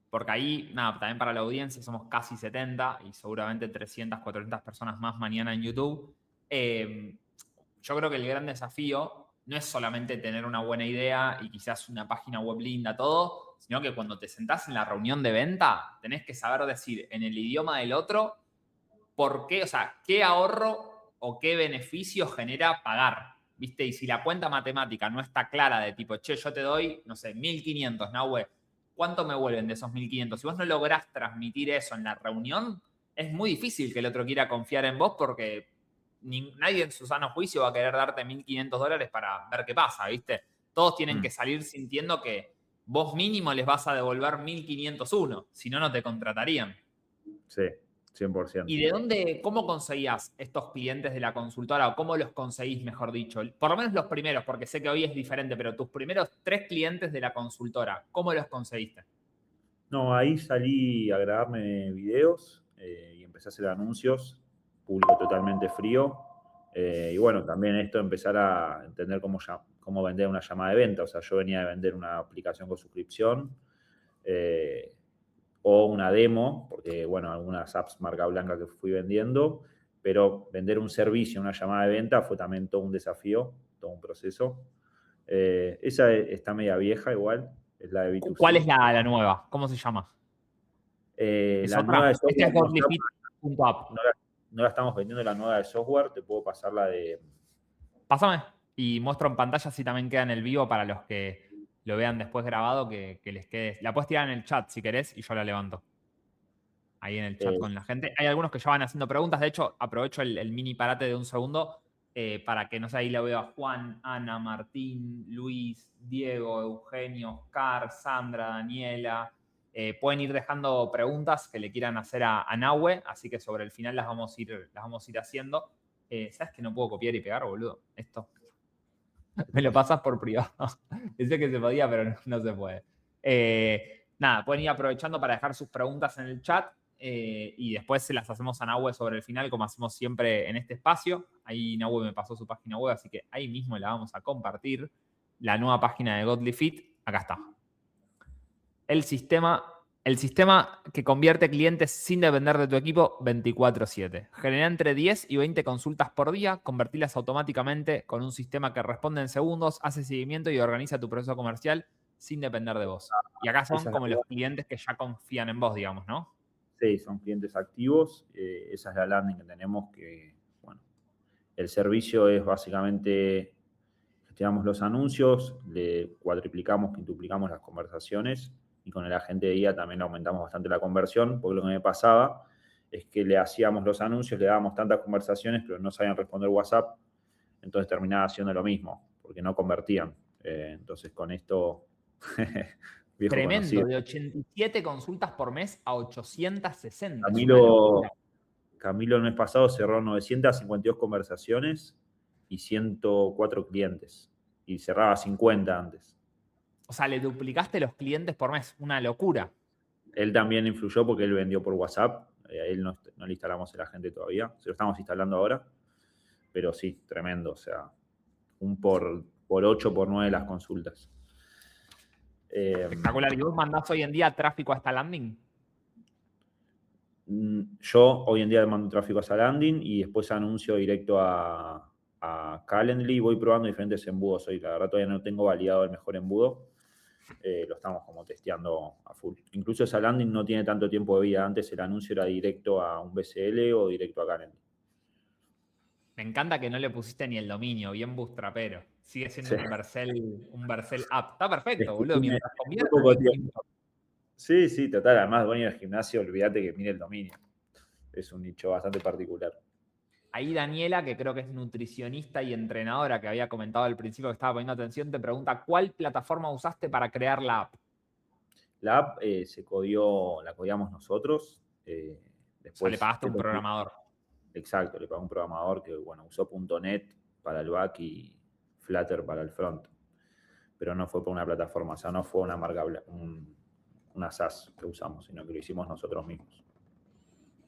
Porque ahí, nada, también para la audiencia somos casi 70 y seguramente 300, 400 personas más mañana en YouTube. Yo creo que el gran desafío no es solamente tener una buena idea y quizás una página web linda, todo, sino que cuando te sentás en la reunión de venta, tenés que saber decir en el idioma del otro por qué, o sea, qué ahorro o qué beneficio genera pagar, ¿viste? Y si la cuenta matemática no está clara de tipo, che, yo te doy, no sé, 1.500, Nahue, ¿cuánto me vuelven de esos 1.500? Si vos no lográs transmitir eso en la reunión, es muy difícil que el otro quiera confiar en vos porque nadie en su sano juicio va a querer darte $1.500 para ver qué pasa, ¿viste? Todos tienen que salir sintiendo que vos mínimo les vas a devolver 1.501, si no, no te contratarían. Sí, 100%. ¿Y de dónde, cómo conseguías estos clientes de la consultora o cómo los conseguís, mejor dicho? Por lo menos los primeros, porque sé que hoy es diferente, pero tus primeros 3 clientes de la consultora, ¿cómo los conseguiste? No, ahí salí a grabarme videos y empecé a hacer anuncios, público totalmente frío. Y bueno, también esto empezar a entender cómo vender una llamada de venta. O sea, yo venía de vender una aplicación con suscripción o una demo, porque bueno, algunas apps marca blanca que fui vendiendo, pero vender un servicio, una llamada de venta fue también todo un desafío, todo un proceso. Esa está media vieja igual, es la de B2C. ¿Cuál es la nueva? ¿Cómo se llama? ¿Es La otra? nueva de Este es software Godlyfit.app. no la estamos vendiendo la nueva de software, te puedo pasar la de... Pásame y muestro en pantalla si también queda en el vivo para los que lo vean después grabado, que les quede. La puedes tirar en el chat si querés y yo la levanto. ahí en el chat Eh, con la gente. Hay algunos que ya van haciendo preguntas. De hecho, aprovecho el mini parate de un segundo para que, no sé, ahí le veo a Juan, Ana, Martín, Luis, Diego, Eugenio, Oscar, Sandra, Daniela. Pueden ir dejando preguntas que le quieran hacer a Nahue, así que sobre el final las vamos a ir haciendo. ¿Sabes que no puedo copiar y pegar, boludo? Esto. Me lo pasas por privado. Pensé que se podía, pero no se puede. Nada, pueden ir aprovechando para dejar sus preguntas en el chat y después se las hacemos a Nahue sobre el final, como hacemos siempre en este espacio. Ahí Nahue me pasó su página web, así que ahí mismo la vamos a compartir. La nueva página de Godly Fit, acá está. El sistema que convierte clientes sin depender de tu equipo 24/7. Genera entre 10 y 20 consultas por día, convertirlas automáticamente con un sistema que responde en segundos, hace seguimiento y organiza tu proceso comercial sin depender de vos. Y acá son esa es la como los clientes que ya confían en vos, digamos, ¿no? Sí, son clientes activos. Esa es la landing que tenemos que, bueno, el servicio es básicamente, gestionamos los anuncios, le cuadriplicamos, quintuplicamos las conversaciones y con el agente de guía también aumentamos bastante la conversión, porque lo que me pasaba es que le hacíamos los anuncios, le dábamos tantas conversaciones, pero no sabían responder WhatsApp, entonces terminaba haciendo lo mismo, porque no convertían. Entonces con esto, viejo Tremendo, conocido. de 87 consultas por mes a 860. Es una Camilo, locura. Camilo el mes pasado cerró 952 conversaciones y 104 clientes. Y cerraba 50 antes. O sea, le duplicaste los clientes por mes. Una locura. Él también influyó porque él vendió por WhatsApp. A él no le instalamos el agente todavía. Se lo estamos instalando ahora. Pero sí, tremendo. O sea, un por 8, por 9 las consultas. Espectacular. ¿Y vos mandás hoy en día tráfico a esta landing? Yo hoy en día mando tráfico a esa landing y después anuncio directo a Calendly. Voy probando diferentes embudos hoy. La verdad todavía no tengo validado el mejor embudo. Lo estamos como testeando a full. Incluso esa landing no tiene tanto tiempo de vida. Antes el anuncio era directo a un BCL o directo a Calendly. Me encanta que no le pusiste ni el dominio, bien bootstrapero. Sigue siendo Sí. un Vercel app. Está perfecto, Es que boludo. tiene Mientras muy convierta, poco ¿qué tiempo. importa? Sí, sí, total. Además, dueño del gimnasio, olvídate que mire el dominio. Es un nicho bastante particular. Ahí Daniela, que creo que es nutricionista y entrenadora, que había comentado al principio que estaba poniendo atención, te pregunta, ¿cuál plataforma usaste para crear la app? La app la codiamos nosotros. O sea, le Después, pagaste a un programador. exacto, le pagó un programador que, bueno, usó .NET para el back y Flutter para el front. Pero no fue por una plataforma, o sea, no fue una marca, una SaaS que usamos, sino que lo hicimos nosotros mismos.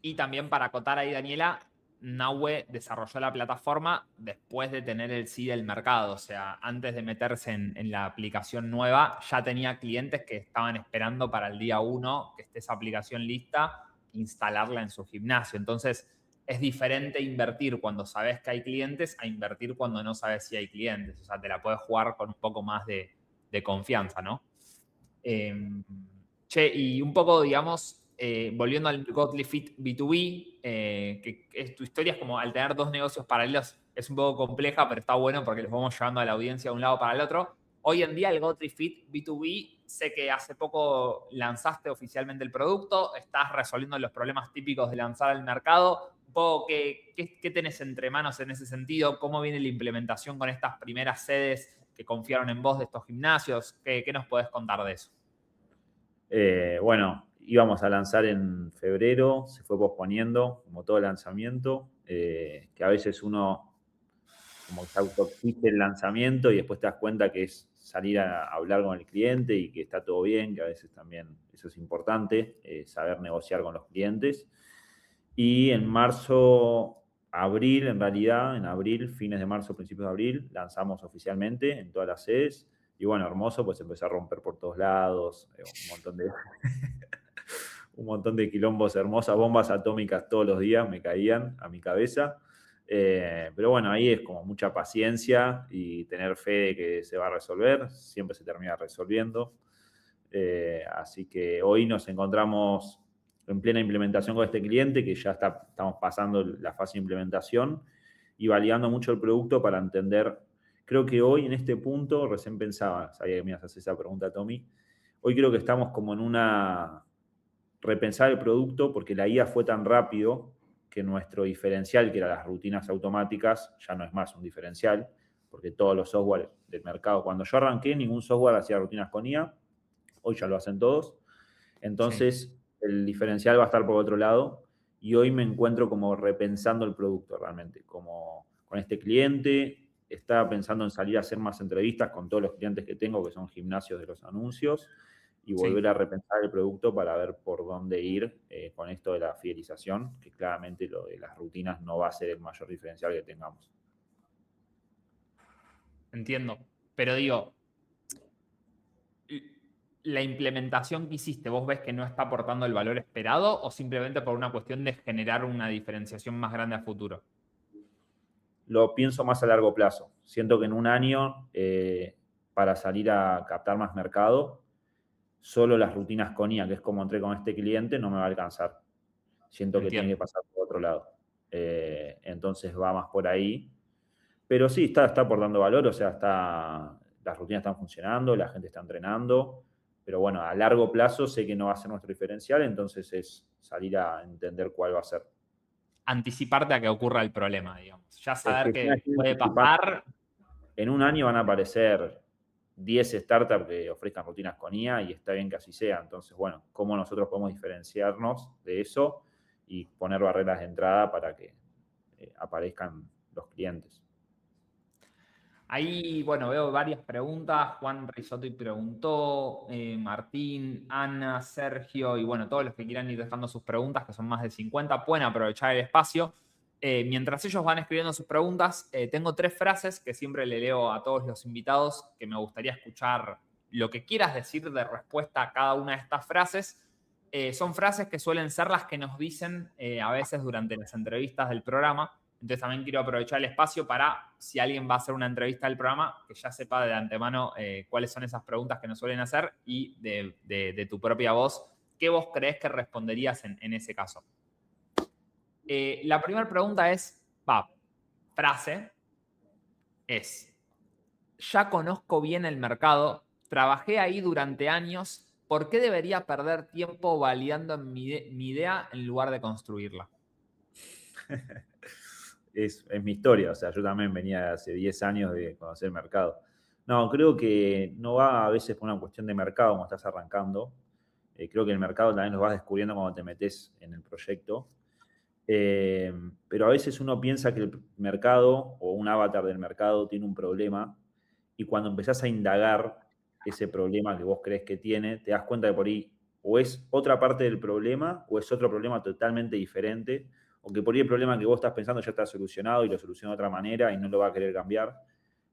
Y también para acotar ahí, Daniela, Nahue desarrolló la plataforma después de tener el sí del mercado. O sea, antes de meterse en la aplicación nueva, ya tenía clientes que estaban esperando para el día 1 que esté esa aplicación lista, instalarla en su gimnasio. Entonces, es diferente invertir cuando sabes que hay clientes a invertir cuando no sabes si hay clientes. O sea, te la puedes jugar con un poco más de confianza, ¿no? Che, y un poco, digamos, volviendo al Godly Fit B2B, que tu historia es como al tener dos negocios paralelos, es un poco compleja, pero está bueno porque los vamos llevando a la audiencia de un lado para el otro. Hoy en día el Godly Fit B2B, sé que hace poco lanzaste oficialmente el producto, estás resolviendo los problemas típicos de lanzar al mercado. Un poco, ¿qué tenés entre manos en ese sentido? ¿Cómo viene la implementación con estas primeras sedes que confiaron en vos de estos gimnasios? ¿Qué nos podés contar de eso? Bueno, íbamos a lanzar en febrero, se fue posponiendo, como todo lanzamiento, que a veces uno como que se autoexige el lanzamiento y después te das cuenta que es salir a hablar con el cliente y que está todo bien, que a veces también eso es importante, saber negociar con los clientes. Y en marzo, abril, en realidad, en abril, fines de marzo, principios de abril, lanzamos oficialmente en todas las sedes. Y bueno, hermoso, pues empezó a romper por todos lados, un montón de quilombos, hermosas bombas atómicas todos los días me caían a mi cabeza. Pero bueno, ahí es como mucha paciencia y tener fe de que se va a resolver, siempre se termina resolviendo. Así que hoy nos encontramos en plena implementación con este cliente, que ya estamos pasando la fase de implementación y validando mucho el producto para entender. Creo que hoy en este punto, recién pensaba, sabía que me ibas a hacer esa pregunta, Tommy, hoy creo que estamos como en una repensar el producto porque la IA fue tan rápido que nuestro diferencial, que eran las rutinas automáticas, ya no es más un diferencial, porque todos los software del mercado, cuando yo arranqué, ningún software hacía rutinas con IA, hoy ya lo hacen todos. Entonces, el diferencial va a estar por otro lado y hoy me encuentro como repensando el producto realmente, como con este cliente, estaba pensando en salir a hacer más entrevistas con todos los clientes que tengo, que son gimnasios de los anuncios, y Sí. volver a repensar el producto para ver por dónde ir con esto de la fidelización, que claramente lo de las rutinas no va a ser el mayor diferencial que tengamos. Entiendo. Pero digo, la implementación que hiciste, ¿vos ves que no está aportando el valor esperado o simplemente por una cuestión de generar una diferenciación más grande a futuro? Lo pienso más a largo plazo. Siento que en un año, para salir a captar más mercado, solo las rutinas con IA, que es como entré con este cliente, no me va a alcanzar. Siento que tiene que Entiendo. pasar por otro lado. Entonces va más por ahí. Pero sí, está aportando valor, o sea, las rutinas están funcionando, la gente está entrenando, pero bueno, a largo plazo sé que no va a ser nuestro diferencial, entonces es salir a entender cuál va a ser. Anticiparte a que ocurra el problema, digamos. Ya Es saber que ya que estoy puede anticipando. pasar. En un año van a aparecer 10 startups que ofrezcan rutinas con IA y está bien que así sea. Entonces, bueno, ¿cómo nosotros podemos diferenciarnos de eso y poner barreras de entrada para que aparezcan los clientes? Ahí, bueno, veo varias preguntas. Juan Risotti preguntó, Martín, Ana, Sergio, y bueno, todos los que quieran ir dejando sus preguntas, que son más de 50, pueden aprovechar el espacio. Mientras ellos van escribiendo sus preguntas, tengo 3 frases que siempre le leo a todos los invitados, que me gustaría escuchar lo que quieras decir de respuesta a cada una de estas frases. Son frases que suelen ser las que nos dicen a veces durante las entrevistas del programa. Entonces también quiero aprovechar el espacio para, si alguien va a hacer una entrevista del programa, que ya sepa de antemano cuáles son esas preguntas que nos suelen hacer y de tu propia voz, ¿qué vos crees que responderías en ese caso? La primera pregunta es, frase, es, ya conozco bien el mercado, trabajé ahí durante años, ¿por qué debería perder tiempo validando mi idea en lugar de construirla? Es mi historia, o sea, yo también venía hace 10 años de conocer el mercado. No, creo que no va a veces por una cuestión de mercado cuando estás arrancando. Creo que el mercado también lo vas descubriendo cuando te metes en el proyecto. Pero a veces uno piensa que el mercado o un avatar del mercado tiene un problema y cuando empezás a indagar ese problema que vos crees que tiene, te das cuenta que por ahí o es otra parte del problema o es otro problema totalmente diferente o que por ahí el problema que vos estás pensando ya está solucionado y lo soluciona de otra manera y no lo va a querer cambiar.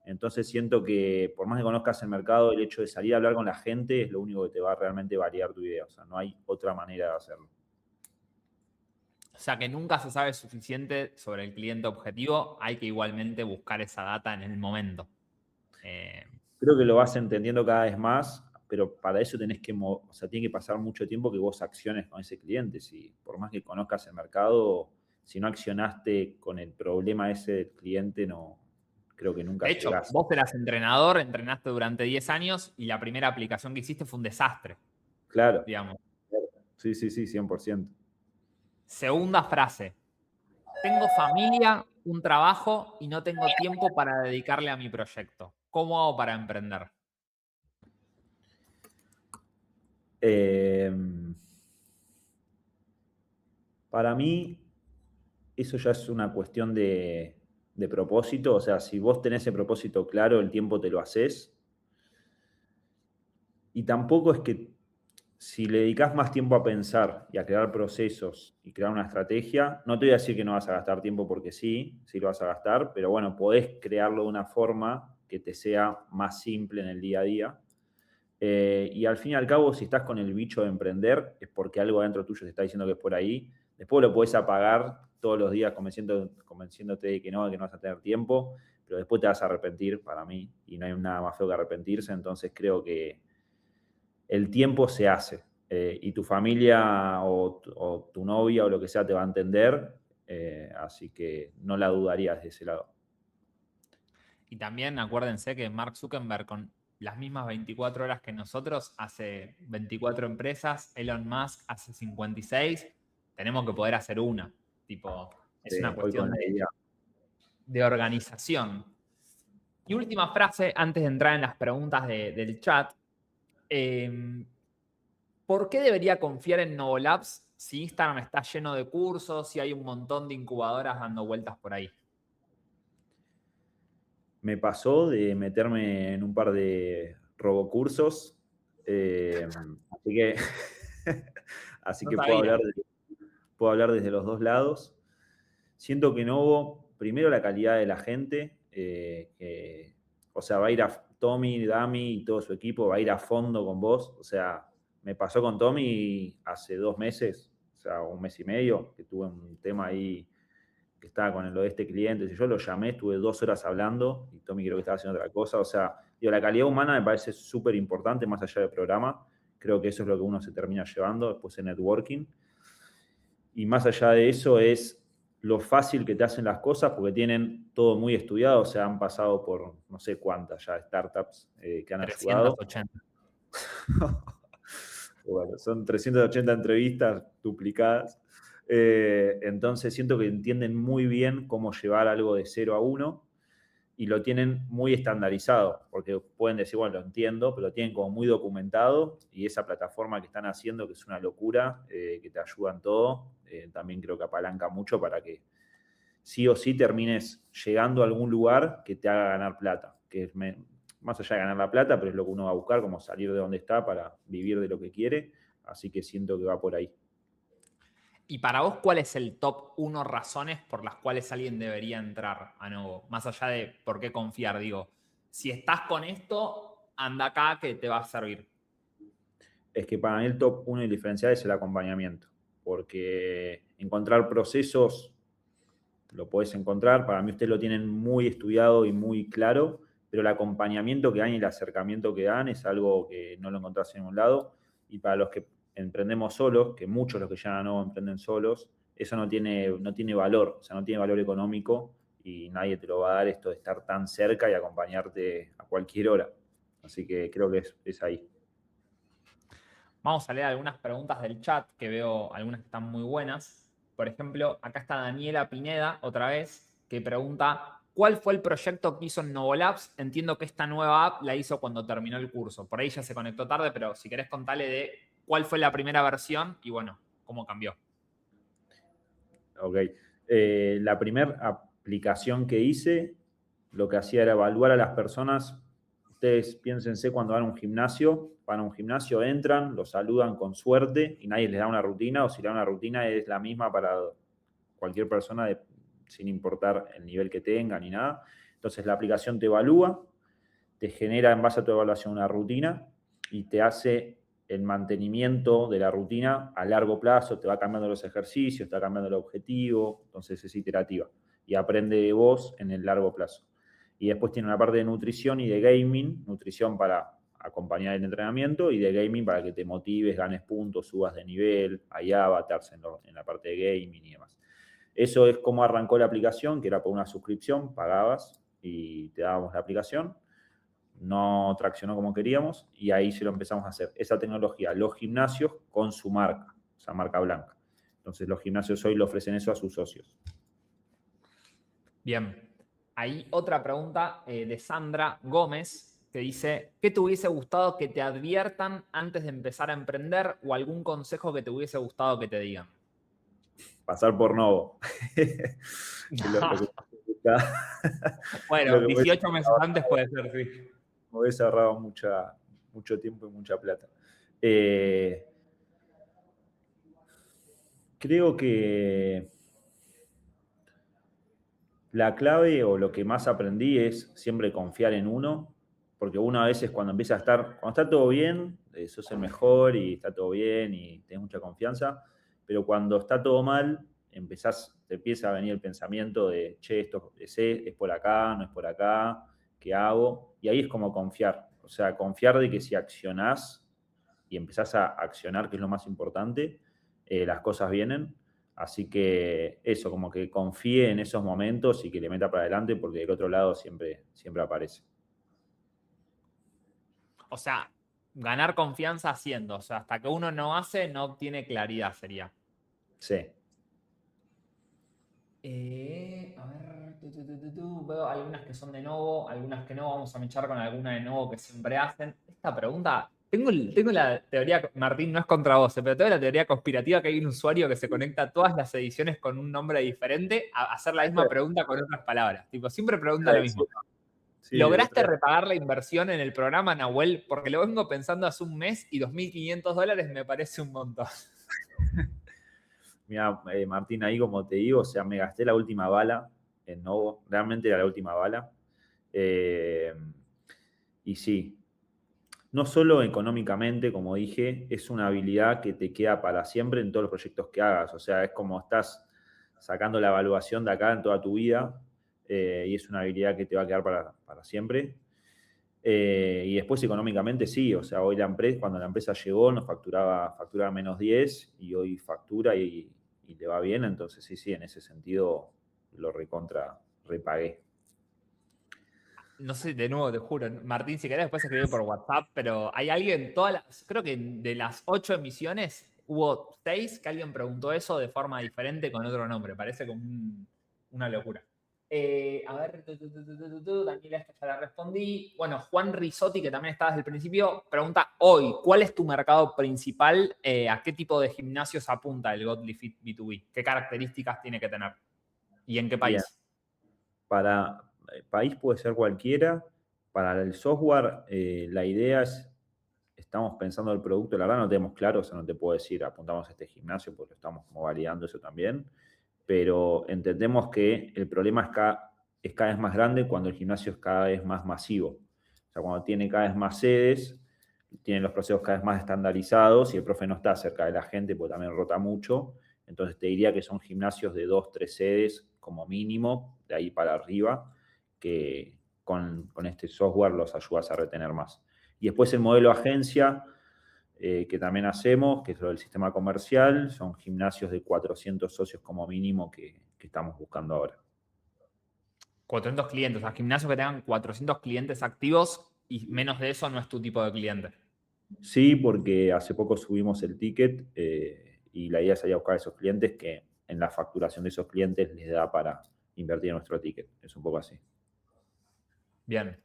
Entonces siento que por más que conozcas el mercado, el hecho de salir a hablar con la gente es lo único que te va a realmente variar tu idea. O sea, no hay otra manera de hacerlo. O sea que nunca se sabe suficiente sobre el cliente objetivo, hay que igualmente buscar esa data en el momento. Creo que lo vas entendiendo cada vez más, pero para eso tenés que, o sea, tiene que pasar mucho tiempo que vos acciones con ese cliente. Si, por más que conozcas el mercado, si no accionaste con el problema ese del cliente, no, creo que nunca De hecho, llegás. vos eras entrenador, entrenaste durante 10 años y la primera aplicación que hiciste fue un desastre, Claro. digamos. Sí, sí, sí, 100%. Segunda frase, tengo familia, un trabajo y no tengo tiempo para dedicarle a mi proyecto. ¿Cómo hago para emprender? Eh, para mí, eso ya es una cuestión de propósito. O sea, si vos tenés el propósito claro, el tiempo te lo haces. Y tampoco es que si le dedicas más tiempo a pensar y a crear procesos y crear una estrategia, no te voy a decir que no vas a gastar tiempo porque sí, sí lo vas a gastar, pero bueno, podés crearlo de una forma que te sea más simple en el día a día. Y al fin y al cabo, si estás con el bicho de emprender, es porque algo adentro tuyo te está diciendo que es por ahí. Después lo podés apagar todos los días convenciéndote de que no vas a tener tiempo, pero después te vas a arrepentir para mí y no hay nada más feo que arrepentirse. Entonces creo que el tiempo se hace y tu familia o tu novia o lo que sea te va a entender, así que no la dudarías de ese lado. Y también acuérdense que Mark Zuckerberg con las mismas 24 horas que nosotros, hace 24 empresas, Elon Musk hace 56, tenemos que poder hacer una. Tipo, es una Hoy con cuestión la idea. de organización. Y última frase, antes de entrar en las preguntas del chat. ¿Por qué debería confiar en Novolabs si Instagram está lleno de cursos, si hay un montón de incubadoras dando vueltas por ahí? Me pasó de meterme en un par de robocursos, así que, así No que sabía. puedo hablar desde los dos lados. Siento que Novo, primero la calidad de la gente, o sea, va a ir a Tommy, Dami y todo su equipo, va a ir a fondo con vos. O sea, me pasó con Tommy hace 2 meses, o sea, un mes y medio, que tuve un tema ahí que estaba con el oeste clientes, y yo lo llamé, estuve 2 horas hablando, y Tommy creo que estaba haciendo otra cosa. O sea, digo, la calidad humana me parece súper importante, más allá del programa. Creo que eso es lo que uno se termina llevando después en networking. Y más allá de eso es lo fácil que te hacen las cosas, porque tienen todo muy estudiado. O sea, han pasado por no sé cuántas ya startups que han ayudado. 380. Bueno, son 380 entrevistas duplicadas. Entonces siento que entienden muy bien cómo llevar algo de 0 a 1, y lo tienen muy estandarizado, porque pueden decir, bueno, lo entiendo, pero lo tienen como muy documentado, y esa plataforma que están haciendo, que es una locura, que te ayuda en todo, también creo que apalanca mucho para que sí o sí termines llegando a algún lugar que te haga ganar plata, que es más allá de ganar la plata, pero es lo que uno va a buscar, como salir de donde está para vivir de lo que quiere. Así que siento que va por ahí. Y para vos, ¿cuál es el top 1 razones por las cuales alguien debería entrar a Novo? Más allá de por qué confiar, digo, si estás con esto, anda acá que te va a servir. Es que para mí el top 1 y el diferencial es el acompañamiento, porque encontrar procesos lo podés encontrar, para mí ustedes lo tienen muy estudiado y muy claro, pero el acompañamiento que dan y el acercamiento que dan es algo que no lo encontrás en ningún lado. Y para los que emprendemos solos, que muchos los que ya no emprenden solos, eso no tiene valor, o sea, no tiene valor económico, y nadie te lo va a dar, esto de estar tan cerca y acompañarte a cualquier hora. Así que creo que es ahí. Vamos a leer algunas preguntas del chat, que veo algunas que están muy buenas. Por ejemplo, acá está Daniela Pineda, otra vez, que pregunta, ¿cuál fue el proyecto que hizo en Novolabs? Entiendo que esta nueva app la hizo cuando terminó el curso. Por ahí ya se conectó tarde, pero si querés contarle de cuál fue la primera versión y bueno, cómo cambió. Ok. La primera aplicación que hice, lo que hacía era evaluar a las personas. Ustedes piénsense cuando van a un gimnasio, entran, lo saludan con suerte y nadie les da una rutina, o si le da una rutina es la misma para cualquier persona, sin importar el nivel que tenga ni nada. Entonces la aplicación te evalúa, te genera en base a tu evaluación una rutina y te hace el mantenimiento de la rutina a largo plazo, te va cambiando los ejercicios, te va cambiando el objetivo, entonces es iterativa y aprende de vos en el largo plazo. Y después tiene una parte de nutrición y de gaming, nutrición para acompañar el entrenamiento y de gaming para que te motives, ganes puntos, subas de nivel, hay avatars en la parte de gaming y demás. Eso es como arrancó la aplicación, que era por una suscripción, pagabas y te dábamos la aplicación. No traccionó como queríamos y ahí se lo empezamos a hacer. Esa tecnología, los gimnasios con su marca, o sea, marca blanca. Entonces los gimnasios hoy le ofrecen eso a sus socios. Bien. Hay otra pregunta de Sandra Gómez que dice, ¿qué te hubiese gustado que te adviertan antes de empezar a emprender o algún consejo que te hubiese gustado que te digan? Pasar por Novo. Lo que lo Bueno, que 18 meses antes puede ser, sí. me hubiese ahorrado mucho tiempo y mucha plata. Eh, Creo que la clave o lo que más aprendí es siempre confiar en uno, porque uno a veces cuando cuando está todo bien, sos el mejor y está todo bien y tenés mucha confianza, pero cuando está todo mal, te empieza a venir el pensamiento de, che, esto es por acá, no es por acá, ¿qué hago? Y ahí es como confiar, o sea, confiar de que si accionás y empezás a accionar, que es lo más importante, las cosas vienen. Así que eso, como que confíe en esos momentos y que le meta para adelante, porque del otro lado siempre aparece. O sea, ganar confianza haciendo. O sea, hasta que uno no hace, no obtiene claridad, sería. Sí. A ver, veo algunas que son de nuevo, algunas que no. Vamos a mechar con alguna de nuevo que siempre hacen. Esta pregunta, tengo la teoría, Martín, no es contra vos, pero tengo la teoría conspirativa que hay un usuario que se conecta a todas las ediciones con un nombre diferente a hacer la misma pregunta con otras palabras. Tipo, siempre pregunta lo mismo. Sí, ¿Lograste repagar la inversión en el programa, Nahuel? Porque lo vengo pensando hace un mes y $2.500 me parece un montón. Mira, Martín, ahí como te digo, o sea, me gasté la última bala en Novo, realmente era la última bala. Y sí, no solo económicamente, como dije, es una habilidad que te queda para siempre en todos los proyectos que hagas. O sea, es como estás sacando la evaluación de acá en toda tu vida y es una habilidad que te va a quedar para siempre. Y después económicamente sí, o sea, hoy la empresa, cuando la empresa llegó nos facturaba -10 y hoy factura y le va bien, entonces sí, en ese sentido lo repagué. No sé, de nuevo, te juro. Martín, si querés después escribir por WhatsApp, pero hay alguien, creo que de las 8 emisiones hubo 6 que alguien preguntó eso de forma diferente con otro nombre. Parece como una locura. A ver, Daniela, esta ya la respondí. Bueno, Juan Risotti, que también está desde el principio, pregunta hoy, ¿cuál es tu mercado principal? ¿A qué tipo de gimnasios apunta el Godly Fit B2B? ¿Qué características tiene que tener? ¿Y en qué Bien, país? para país puede ser cualquiera, para el software la idea es, estamos pensando el producto, la verdad no tenemos claro, o sea, no te puedo decir apuntamos a este gimnasio porque estamos como validando eso también, pero entendemos que el problema es cada vez más grande cuando el gimnasio es cada vez más masivo. O sea, cuando tiene cada vez más sedes, tienen los procesos cada vez más estandarizados y el profe no está cerca de la gente porque también rota mucho. Entonces te diría que son gimnasios de 2, 3 sedes como mínimo, de ahí para arriba, que con este software los ayudas a retener más. Y después el modelo agencia, que también hacemos, que es lo del sistema comercial, son gimnasios de 400 socios como mínimo que estamos buscando ahora. 400 clientes, o sea, gimnasios que tengan 400 clientes activos y menos de eso no es tu tipo de cliente. Sí, porque hace poco subimos el ticket y la idea es ir a buscar a esos clientes que en la facturación de esos clientes les da para invertir en nuestro ticket. Es un poco así. Bien.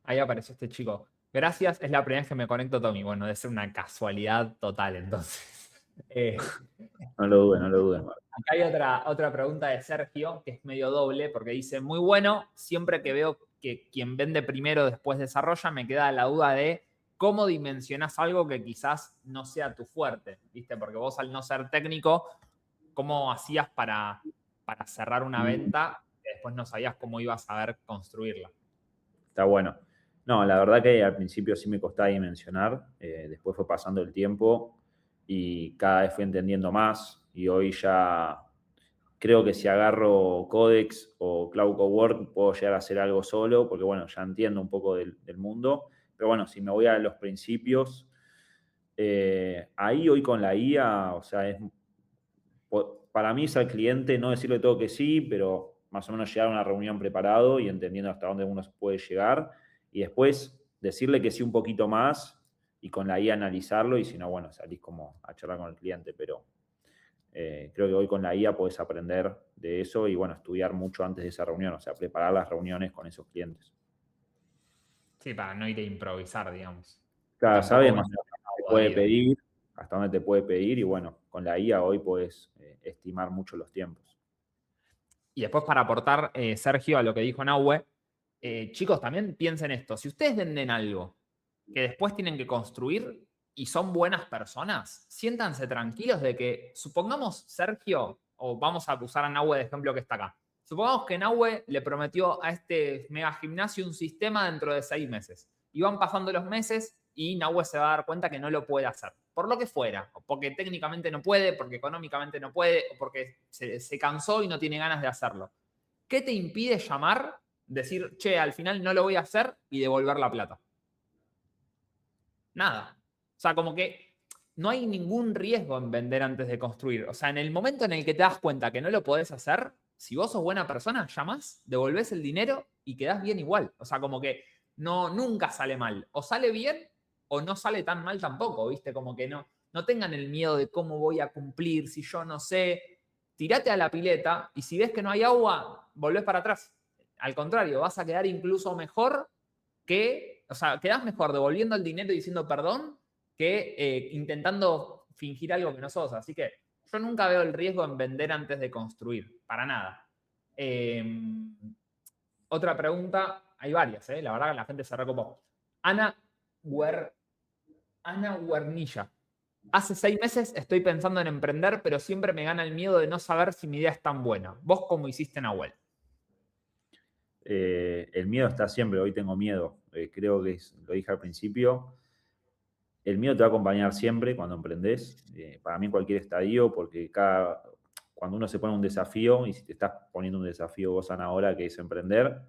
Ahí apareció este chico. Gracias, es la primera vez que me conecto, Tommy. Bueno, debe ser una casualidad total, entonces. No lo dudes, no lo dudes. Acá hay otra pregunta de Sergio, que es medio doble, porque dice, muy bueno, siempre que veo que quien vende primero después desarrolla, me queda la duda de cómo dimensionás algo que quizás no sea tu fuerte, ¿viste? Porque vos al no ser técnico, ¿cómo hacías para cerrar una venta que después no sabías cómo ibas a ver construirla? Está bueno. No, la verdad que al principio sí me costaba dimensionar, después fue pasando el tiempo y cada vez fui entendiendo más y hoy ya creo que si agarro Codex o Cloud Cowork puedo llegar a hacer algo solo, porque bueno, ya entiendo un poco del mundo, pero bueno, si me voy a los principios, ahí hoy con la IA, o sea, para mí es al cliente no decirle todo que sí, pero más o menos llegar a una reunión preparado y entendiendo hasta dónde uno puede llegar y después decirle que sí un poquito más y con la IA analizarlo y si no, bueno, salís como a charlar con el cliente, pero creo que hoy con la IA podés aprender de eso y bueno, estudiar mucho antes de esa reunión, o sea, preparar las reuniones con esos clientes. Sí, para no ir a improvisar, digamos. Claro, Tampoco sabes con más o menos qué te puede podrido. pedir, hasta dónde te puede pedir y bueno, con la IA hoy podés estimar mucho los tiempos. Y después para aportar, Sergio, a lo que dijo Nahue, chicos, también piensen esto. Si ustedes venden algo que después tienen que construir y son buenas personas, siéntanse tranquilos de que, supongamos, Sergio, o vamos a usar a Nahue de ejemplo que está acá. Supongamos que Nahue le prometió a este mega gimnasio un sistema dentro de 6 meses. Y van pasando los meses y Nahue se va a dar cuenta que no lo puede hacer. Por lo que fuera, porque técnicamente no puede, porque económicamente no puede, o porque se cansó y no tiene ganas de hacerlo. ¿Qué te impide llamar, decir, che, al final no lo voy a hacer y devolver la plata? Nada. O sea, como que no hay ningún riesgo en vender antes de construir. O sea, en el momento en el que te das cuenta que no lo podés hacer, si vos sos buena persona, llamás, devolvés el dinero y quedás bien igual. O sea, como que nunca sale mal. O sale bien o no sale tan mal tampoco, ¿viste? Como que no tengan el miedo de cómo voy a cumplir, si yo no sé. Tirate a la pileta y si ves que no hay agua, volvés para atrás. Al contrario, vas a quedar incluso mejor o sea, quedás mejor devolviendo el dinero y diciendo perdón que intentando fingir algo que no sos. Así que yo nunca veo el riesgo en vender antes de construir, para nada. Otra pregunta, hay varias, la verdad que la gente se recopó. Ana Huernilla. Hace 6 meses estoy pensando en emprender, pero siempre me gana el miedo de no saber si mi idea es tan buena. ¿Vos cómo hiciste, Nahuel? El miedo está siempre, hoy tengo miedo. Creo que lo dije al principio. El miedo te va a acompañar siempre cuando emprendés. Para mí en cualquier estadio, porque cuando uno se pone un desafío, y si te estás poniendo un desafío vos, Ana, ahora, que es emprender,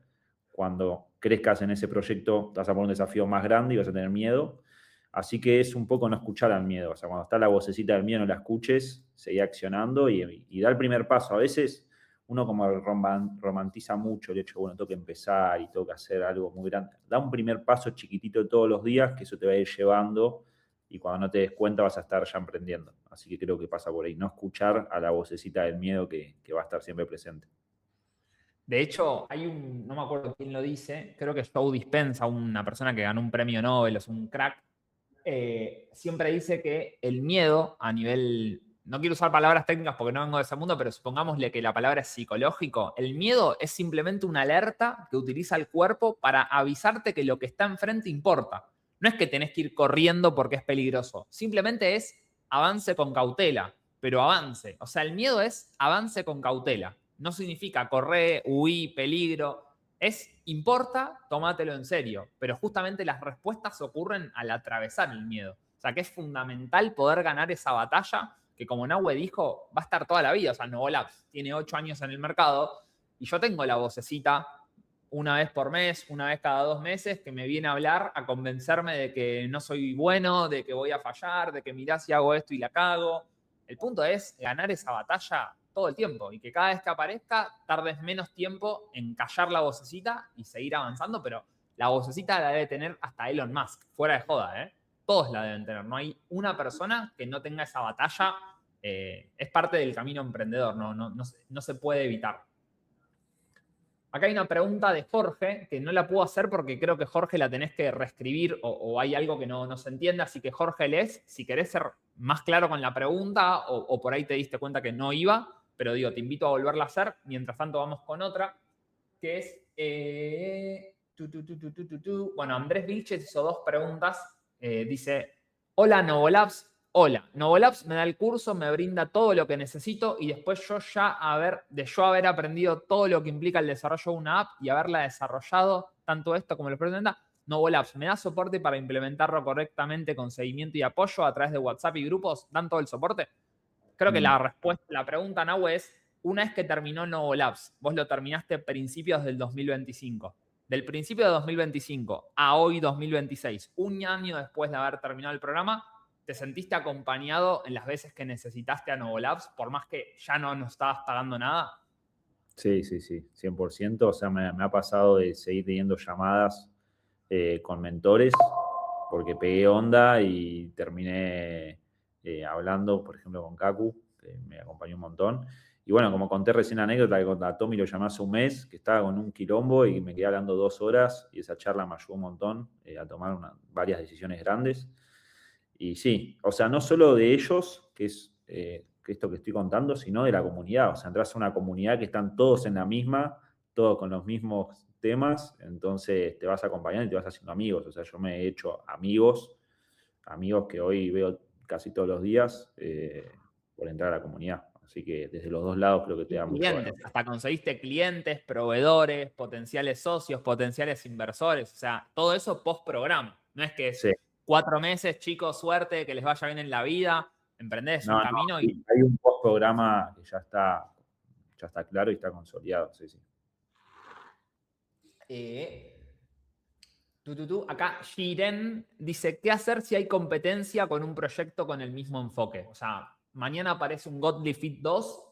cuando crezcas en ese proyecto te vas a poner un desafío más grande y vas a tener miedo. Así que es un poco no escuchar al miedo. O sea, cuando está la vocecita del miedo, no la escuches, seguí accionando y da el primer paso. A veces uno como romantiza mucho el hecho, bueno, tengo que empezar y tengo que hacer algo muy grande. Da un primer paso chiquitito todos los días, que eso te va a ir llevando y cuando no te des cuenta vas a estar ya emprendiendo. Así que creo que pasa por ahí, no escuchar a la vocecita del miedo que va a estar siempre presente. De hecho, no me acuerdo quién lo dice, creo que Joe Dispenza, una persona que ganó un premio Nobel, es un crack, siempre dice que el miedo a nivel, no quiero usar palabras técnicas porque no vengo de ese mundo, pero supongámosle que la palabra es psicológico, el miedo es simplemente una alerta que utiliza el cuerpo para avisarte que lo que está enfrente importa. No es que tenés que ir corriendo porque es peligroso, simplemente es avance con cautela, pero avance. O sea, el miedo es avance con cautela. No significa correr, huir, peligro. Importa, tómatelo en serio. Pero justamente las respuestas ocurren al atravesar el miedo. O sea, que es fundamental poder ganar esa batalla que, como Nahue dijo, va a estar toda la vida. O sea, Novolabs tiene 8 años en el mercado y yo tengo la vocecita una vez por mes, una vez cada 2 meses, que me viene a hablar, a convencerme de que no soy bueno, de que voy a fallar, de que mirá si hago esto y la cago. El punto es ganar esa batalla todo el tiempo y que cada vez que aparezca tardes menos tiempo en callar la vocecita y seguir avanzando, pero la vocecita la debe tener hasta Elon Musk, fuera de joda, ¿eh? Todos la deben tener, no hay una persona que no tenga esa batalla, es parte del camino emprendedor, no se puede evitar. Acá hay una pregunta de Jorge, que no la puedo hacer porque creo que Jorge la tenés que reescribir o hay algo que no se entiende, así que Jorge lees, si querés ser más claro con la pregunta o por ahí te diste cuenta que no iba, pero digo, te invito a volverla a hacer. Mientras tanto vamos con otra, que es... Bueno, Andrés Vilches hizo 2 preguntas. Dice, hola Novolabs. Hola, Novolabs me da el curso, me brinda todo lo que necesito y después yo haber aprendido todo lo que implica el desarrollo de una app y haberla desarrollado, tanto esto como lo presenta, Novolabs me da soporte para implementarlo correctamente con seguimiento y apoyo a través de WhatsApp y grupos, ¿dan todo el soporte? Creo que la pregunta, Nahue, es, una vez que terminó Novolabs, vos lo terminaste a principios del 2025. Del principio de 2025 a hoy 2026, un año después de haber terminado el programa, ¿te sentiste acompañado en las veces que necesitaste a Novolabs, por más que ya no nos estabas pagando nada? Sí, 100%. O sea, me ha pasado de seguir teniendo llamadas con mentores porque pegué onda y terminé hablando, por ejemplo, con Kaku, que me acompañó un montón. Y bueno, como conté recién la anécdota, que a Tommy lo llamé hace un mes, que estaba con un quilombo y me quedé hablando 2 horas y esa charla me ayudó un montón a tomar varias decisiones grandes. Y sí, o sea, no solo de ellos, que es que esto que estoy contando, sino de la comunidad. O sea, entras a una comunidad que están todos en la misma, todos con los mismos temas, entonces te vas acompañando y te vas haciendo amigos. O sea, yo me he hecho amigos que hoy veo casi todos los días por entrar a la comunidad. Así que desde los 2 lados creo que te Y da mucho clientes, valor. hasta conseguiste clientes, proveedores, potenciales socios, potenciales inversores, o sea, todo eso post programa. No es que es Sí. 4 meses, chicos, suerte, que les vaya bien en la vida, emprendés un No, camino y hay un post programa que ya está claro y está consolidado, sí. Acá Shiren dice, ¿qué hacer si hay competencia con un proyecto con el mismo enfoque? O sea, mañana aparece un Godly Fit 2,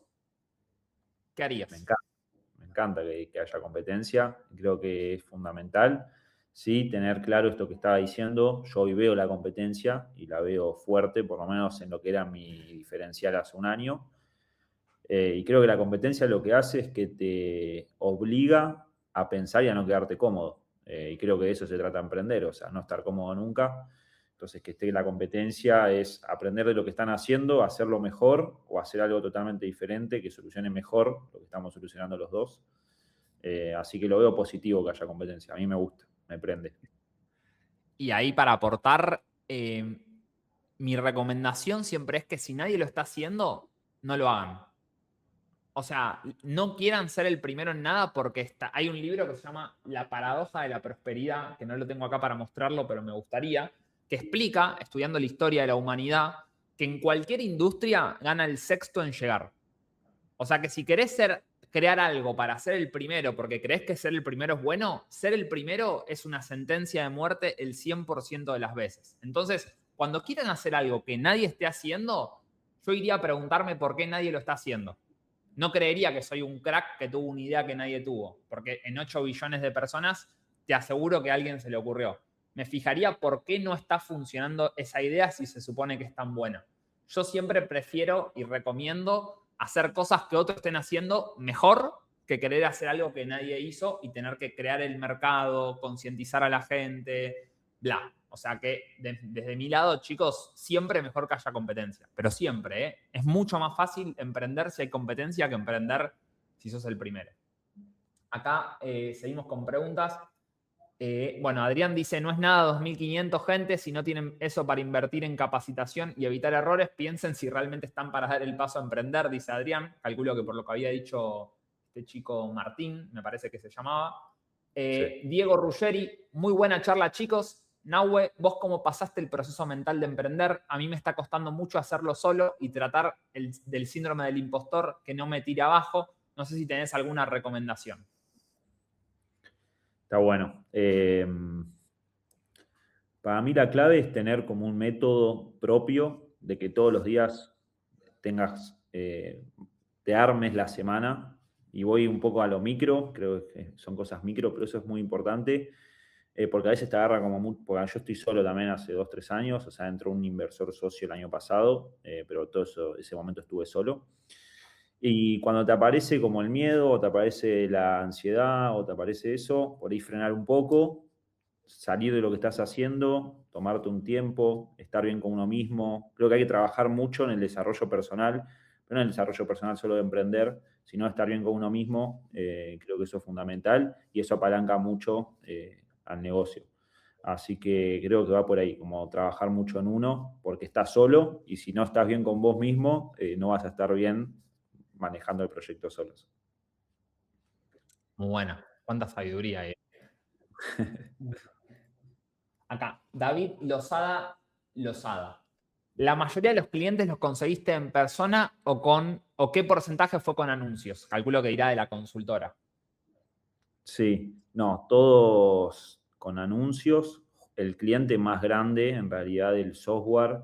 ¿qué Me harías? encanta que haya competencia, creo que es fundamental. sí tener claro esto que estaba diciendo. Yo hoy veo la competencia y la veo fuerte, por lo menos en lo que era mi diferencial hace un año. Y creo que la competencia lo que hace es que te obliga a pensar y a no quedarte cómodo. Y creo que de eso se trata de emprender, o sea, no estar cómodo nunca. Entonces, que esté la competencia es aprender de lo que están haciendo, hacerlo mejor o hacer algo totalmente diferente que solucione mejor lo que estamos solucionando los dos. Así que lo veo positivo que haya competencia. A mí me gusta, me prende. Y ahí para aportar, mi recomendación siempre es que si nadie lo está haciendo, no lo hagan. O sea, no quieran ser el primero en nada porque hay un libro que se llama La paradoja de la prosperidad, que no lo tengo acá para mostrarlo, pero me gustaría, que explica, estudiando la historia de la humanidad, que en cualquier industria gana el sexto en llegar. O sea que si querés crear algo para ser el primero, porque crees que ser el primero es bueno, ser el primero es una sentencia de muerte el 100% de las veces. Entonces, cuando quieran hacer algo que nadie esté haciendo, yo iría a preguntarme por qué nadie lo está haciendo. No creería que soy un crack que tuvo una idea que nadie tuvo, porque en 8 billones de personas te aseguro que a alguien se le ocurrió. Me fijaría por qué no está funcionando esa idea si se supone que es tan buena. Yo siempre prefiero y recomiendo hacer cosas que otros estén haciendo mejor que querer hacer algo que nadie hizo y tener que crear el mercado, concientizar a la gente, bla. O sea que desde mi lado, chicos, siempre mejor que haya competencia. Pero siempre, ¿eh? Es mucho más fácil emprender si hay competencia que emprender si sos el primero. Acá seguimos con preguntas. Bueno, Adrián dice, no es nada 2.500 gente, si no tienen eso para invertir en capacitación y evitar errores, piensen si realmente están para dar el paso a emprender, dice Adrián. Calculo que por lo que había dicho este chico Martín, me parece que se llamaba. Sí. Diego Ruggeri, muy buena charla, chicos. Nahue, vos cómo pasaste el proceso mental de emprender. A mí me está costando mucho hacerlo solo y tratar del síndrome del impostor que no me tire abajo. No sé si tenés alguna recomendación. Está bueno. Para mí la clave es tener como un método propio de que todos los días tengas, te armes la semana y voy un poco a lo micro, creo que son cosas micro, pero eso es muy importante, porque a veces te agarra como porque yo estoy solo también hace 2, 3 años, o sea, entró un inversor socio el año pasado, pero todo eso, ese momento estuve solo. Y cuando te aparece como el miedo, o te aparece la ansiedad, o te aparece eso, por ahí frenar un poco, salir de lo que estás haciendo, tomarte un tiempo, estar bien con uno mismo. Creo que hay que trabajar mucho en el desarrollo personal, pero no en el desarrollo personal solo de emprender, sino estar bien con uno mismo. Creo que eso es fundamental y eso apalanca mucho al negocio. Así que creo que va por ahí, como trabajar mucho en uno, porque estás solo y si no estás bien con vos mismo, no vas a estar bien manejando el proyecto solos. Muy buena. Cuánta sabiduría hay. Acá, David Lozada. ¿La mayoría de los clientes los conseguiste en persona o qué porcentaje fue con anuncios? Calculo que irá de la consultora. Sí, no, todos con anuncios. El cliente más grande, en realidad, del software,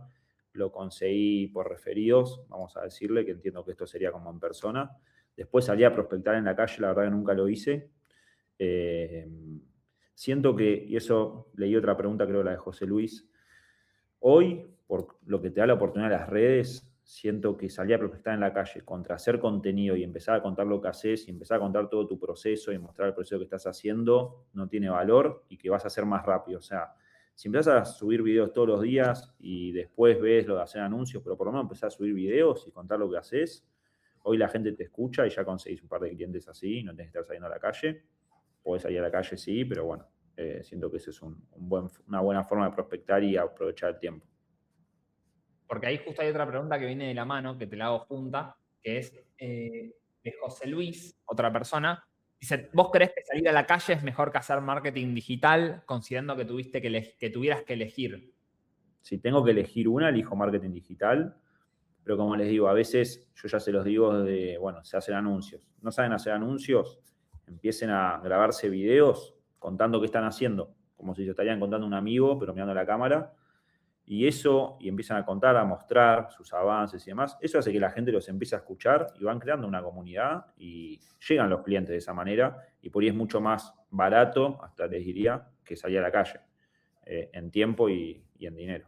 lo conseguí por referidos, vamos a decirle, que entiendo que esto sería como en persona. Después salí a prospectar en la calle, la verdad que nunca lo hice. Eh, Siento que, y eso leí otra pregunta, creo la de José Luis, hoy, por lo que te da la oportunidad de las redes, siento que salir a prospectar en la calle contra hacer contenido y empezar a contar lo que haces y empezar a contar todo tu proceso y mostrar el proceso que estás haciendo, no tiene valor y que vas a hacer más rápido. O sea, si empezás a subir videos todos los días y después ves lo de hacer anuncios, pero por lo menos empezás a subir videos y contar lo que haces, hoy la gente te escucha y ya conseguís un par de clientes así, no tenés que estar saliendo a la calle. Podés salir a la calle, sí, pero bueno, siento que esa es una buena forma de prospectar y aprovechar el tiempo. Porque ahí justo hay otra pregunta que viene de la mano, que te la hago junta, que es de José Luis, otra persona. Dice, ¿vos creés que salir a la calle es mejor que hacer marketing digital, considerando que tuvieras que elegir? Si tengo que elegir una, elijo marketing digital, pero como les digo, a veces yo ya se los digo bueno, se hacen anuncios. ¿No saben hacer anuncios? Empiecen a grabarse videos contando qué están haciendo, como si se estarían contando a un amigo, pero mirando la cámara, Y eso, y empiezan a contar, a mostrar sus avances y demás, eso hace que la gente los empiece a escuchar y van creando una comunidad y llegan los clientes de esa manera y por ahí es mucho más barato, hasta les diría, que salir a la calle, en tiempo y en dinero.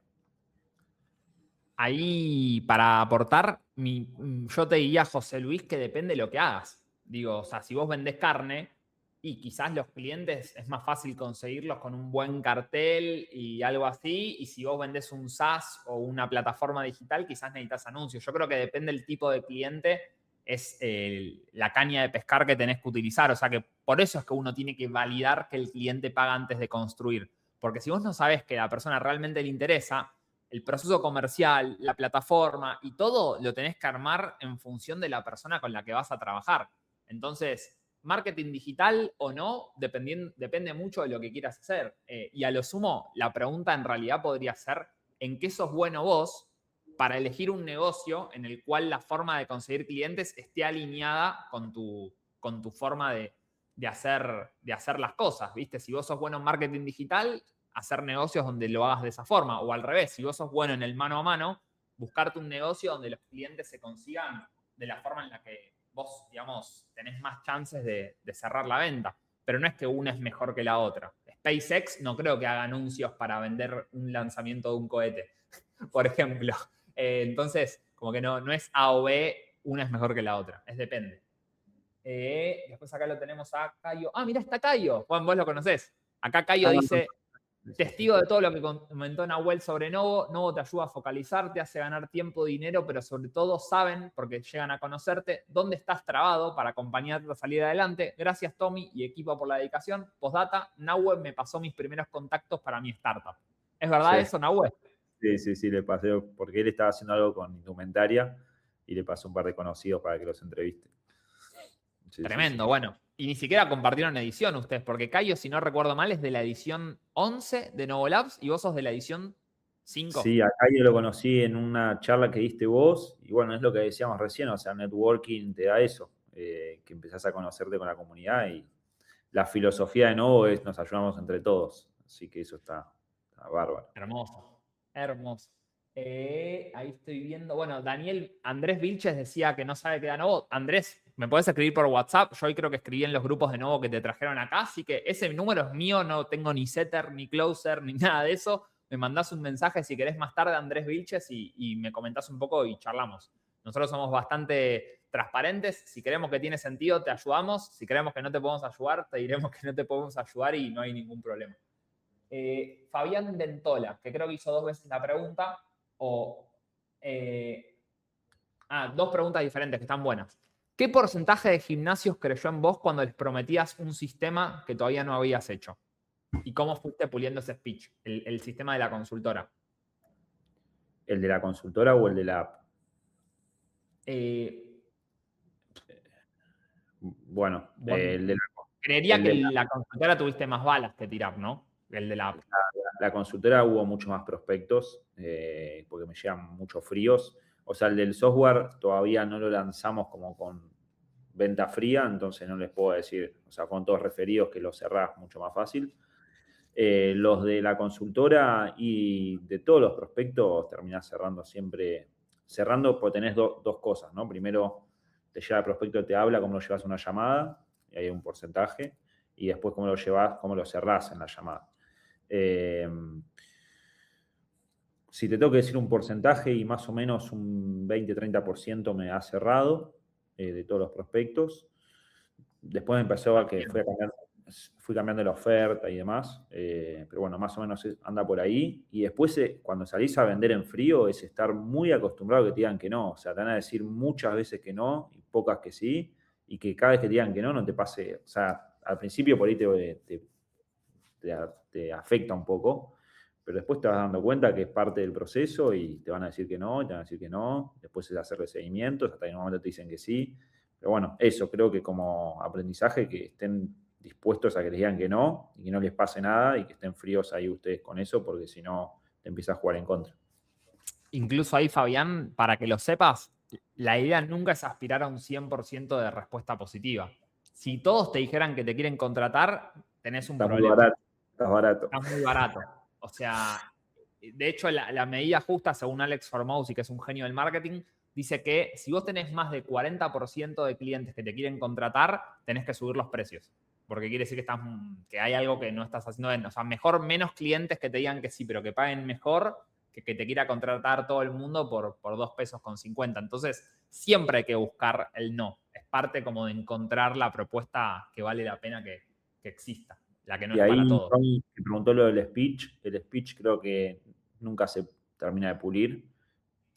Ahí, para aportar, yo te diría, José Luis, que depende de lo que hagas. Digo, o sea, si vos vendés carne y quizás los clientes es más fácil conseguirlos con un buen cartel y algo así, y si vos vendés un SaaS o una plataforma digital, quizás necesitas anuncios. Yo creo que depende del tipo de cliente, es la caña de pescar que tenés que utilizar. O sea, que por eso es que uno tiene que validar que el cliente paga antes de construir. Porque si vos no sabés que a la persona realmente le interesa, el proceso comercial, la plataforma y todo lo tenés que armar en función de la persona con la que vas a trabajar. Entonces, marketing digital o no, depende mucho de lo que quieras hacer. Y a lo sumo, la pregunta en realidad podría ser, ¿en qué sos bueno vos para elegir un negocio en el cual la forma de conseguir clientes esté alineada con tu forma de hacer las cosas? ¿Viste? Si vos sos bueno en marketing digital, hacer negocios donde lo hagas de esa forma. O al revés, si vos sos bueno en el mano a mano, buscarte un negocio donde los clientes se consigan de la forma en la que vos, digamos, tenés más chances de cerrar la venta. Pero no es que una es mejor que la otra. SpaceX no creo que haga anuncios para vender un lanzamiento de un cohete, por ejemplo. Entonces, como que no es A o B, una es mejor que la otra. Es depende. Después acá lo tenemos a Cayo. Ah, mira, está Cayo. Juan, vos lo conocés. Acá Cayo dice, testigo de todo lo que comentó Nahuel sobre Novo. Novo te ayuda a focalizar, te hace ganar tiempo, dinero, pero sobre todo saben, porque llegan a conocerte, dónde estás trabado para acompañarte a salir adelante. Gracias, Tommy y equipo, por la dedicación. Postdata, Nahuel me pasó mis primeros contactos para mi startup. ¿Es verdad eso, Nahuel? Sí, le pasé, porque él estaba haciendo algo con indumentaria y le pasó un par de conocidos para que los entreviste. Tremendo, bueno. Y ni siquiera compartieron edición ustedes, porque Cayo, si no recuerdo mal, es de la edición 11 de Novo Labs y vos sos de la edición 5. Sí, acá yo lo conocí en una charla que diste vos, y bueno, es lo que decíamos recién, o sea, networking te da eso, que empezás a conocerte con la comunidad y la filosofía de Novo es nos ayudamos entre todos, así que eso está bárbaro. Hermoso, hermoso. Ahí estoy viendo, bueno, Andrés Vilches decía que no sabe qué da Novo. Andrés, me puedes escribir por WhatsApp, yo hoy creo que escribí en los grupos de Novo que te trajeron acá, así que ese número es mío, no tengo ni setter, ni closer, ni nada de eso. Me mandás un mensaje si querés más tarde, Andrés Vilches, y me comentás un poco y charlamos. Nosotros somos bastante transparentes, si creemos que tiene sentido te ayudamos, si creemos que no te podemos ayudar, te diremos que no te podemos ayudar y no hay ningún problema. Fabián Dentola, que creo que hizo 2 veces la pregunta, dos preguntas diferentes que están buenas. ¿Qué porcentaje de gimnasios creyó en vos cuando les prometías un sistema que todavía no habías hecho? ¿Y cómo fuiste puliendo ese speech, el sistema de la consultora? ¿El de la consultora o el de la app? Bueno, el de creería que la consultora tuviste más balas que tirar, ¿no? El de la app. la consultora hubo mucho más prospectos, porque me llegan muchos fríos. O sea, el del software todavía no lo lanzamos como con venta fría, entonces no les puedo decir, o sea, con todos referidos que los cerrás mucho más fácil. Los de la consultora y de todos los prospectos terminás cerrando siempre, porque tenés dos cosas, ¿no? Primero, te llega el prospecto, te habla, cómo lo llevas a una llamada, y hay un porcentaje, y después cómo lo llevas, cómo lo cerrás en la llamada. Si te tengo que decir un porcentaje y más o menos un 20-30% me ha cerrado de todos los prospectos. Después me empezó a que fui cambiando la oferta y demás, pero bueno, más o menos anda por ahí. Y después cuando salís a vender en frío es estar muy acostumbrado a que te digan que no. O sea, te van a decir muchas veces que no y pocas que sí, y que cada vez que te digan que no, no te pase. O sea, al principio por ahí te afecta un poco, pero después te vas dando cuenta que es parte del proceso y te van a decir que no, y te van a decir que no, después es hacerle seguimientos, hasta que en un momento te dicen que sí. Pero bueno, eso creo que como aprendizaje, que estén dispuestos a que les digan que no y que no les pase nada y que estén fríos ahí ustedes con eso, porque si no, te empieza a jugar en contra. Incluso ahí, Fabián, para que lo sepas, la idea nunca es aspirar a un 100% de respuesta positiva. Si todos te dijeran que te quieren contratar, tenés un problema. Está barato. Está muy barato. O sea, de hecho, la medida justa, según Alex Hormozzi, que es un genio del marketing, dice que si vos tenés más de 40% de clientes que te quieren contratar, tenés que subir los precios. Porque quiere decir que hay algo que no estás haciendo bien. O sea, mejor menos clientes que te digan que sí, pero que paguen mejor, que te quiera contratar todo el mundo por 2,50 pesos. Entonces, siempre hay que buscar el no. Es parte como de encontrar la propuesta que vale la pena que exista, la que no Y es para ahí todos. Tony me preguntó lo del speech. El speech creo que nunca se termina de pulir.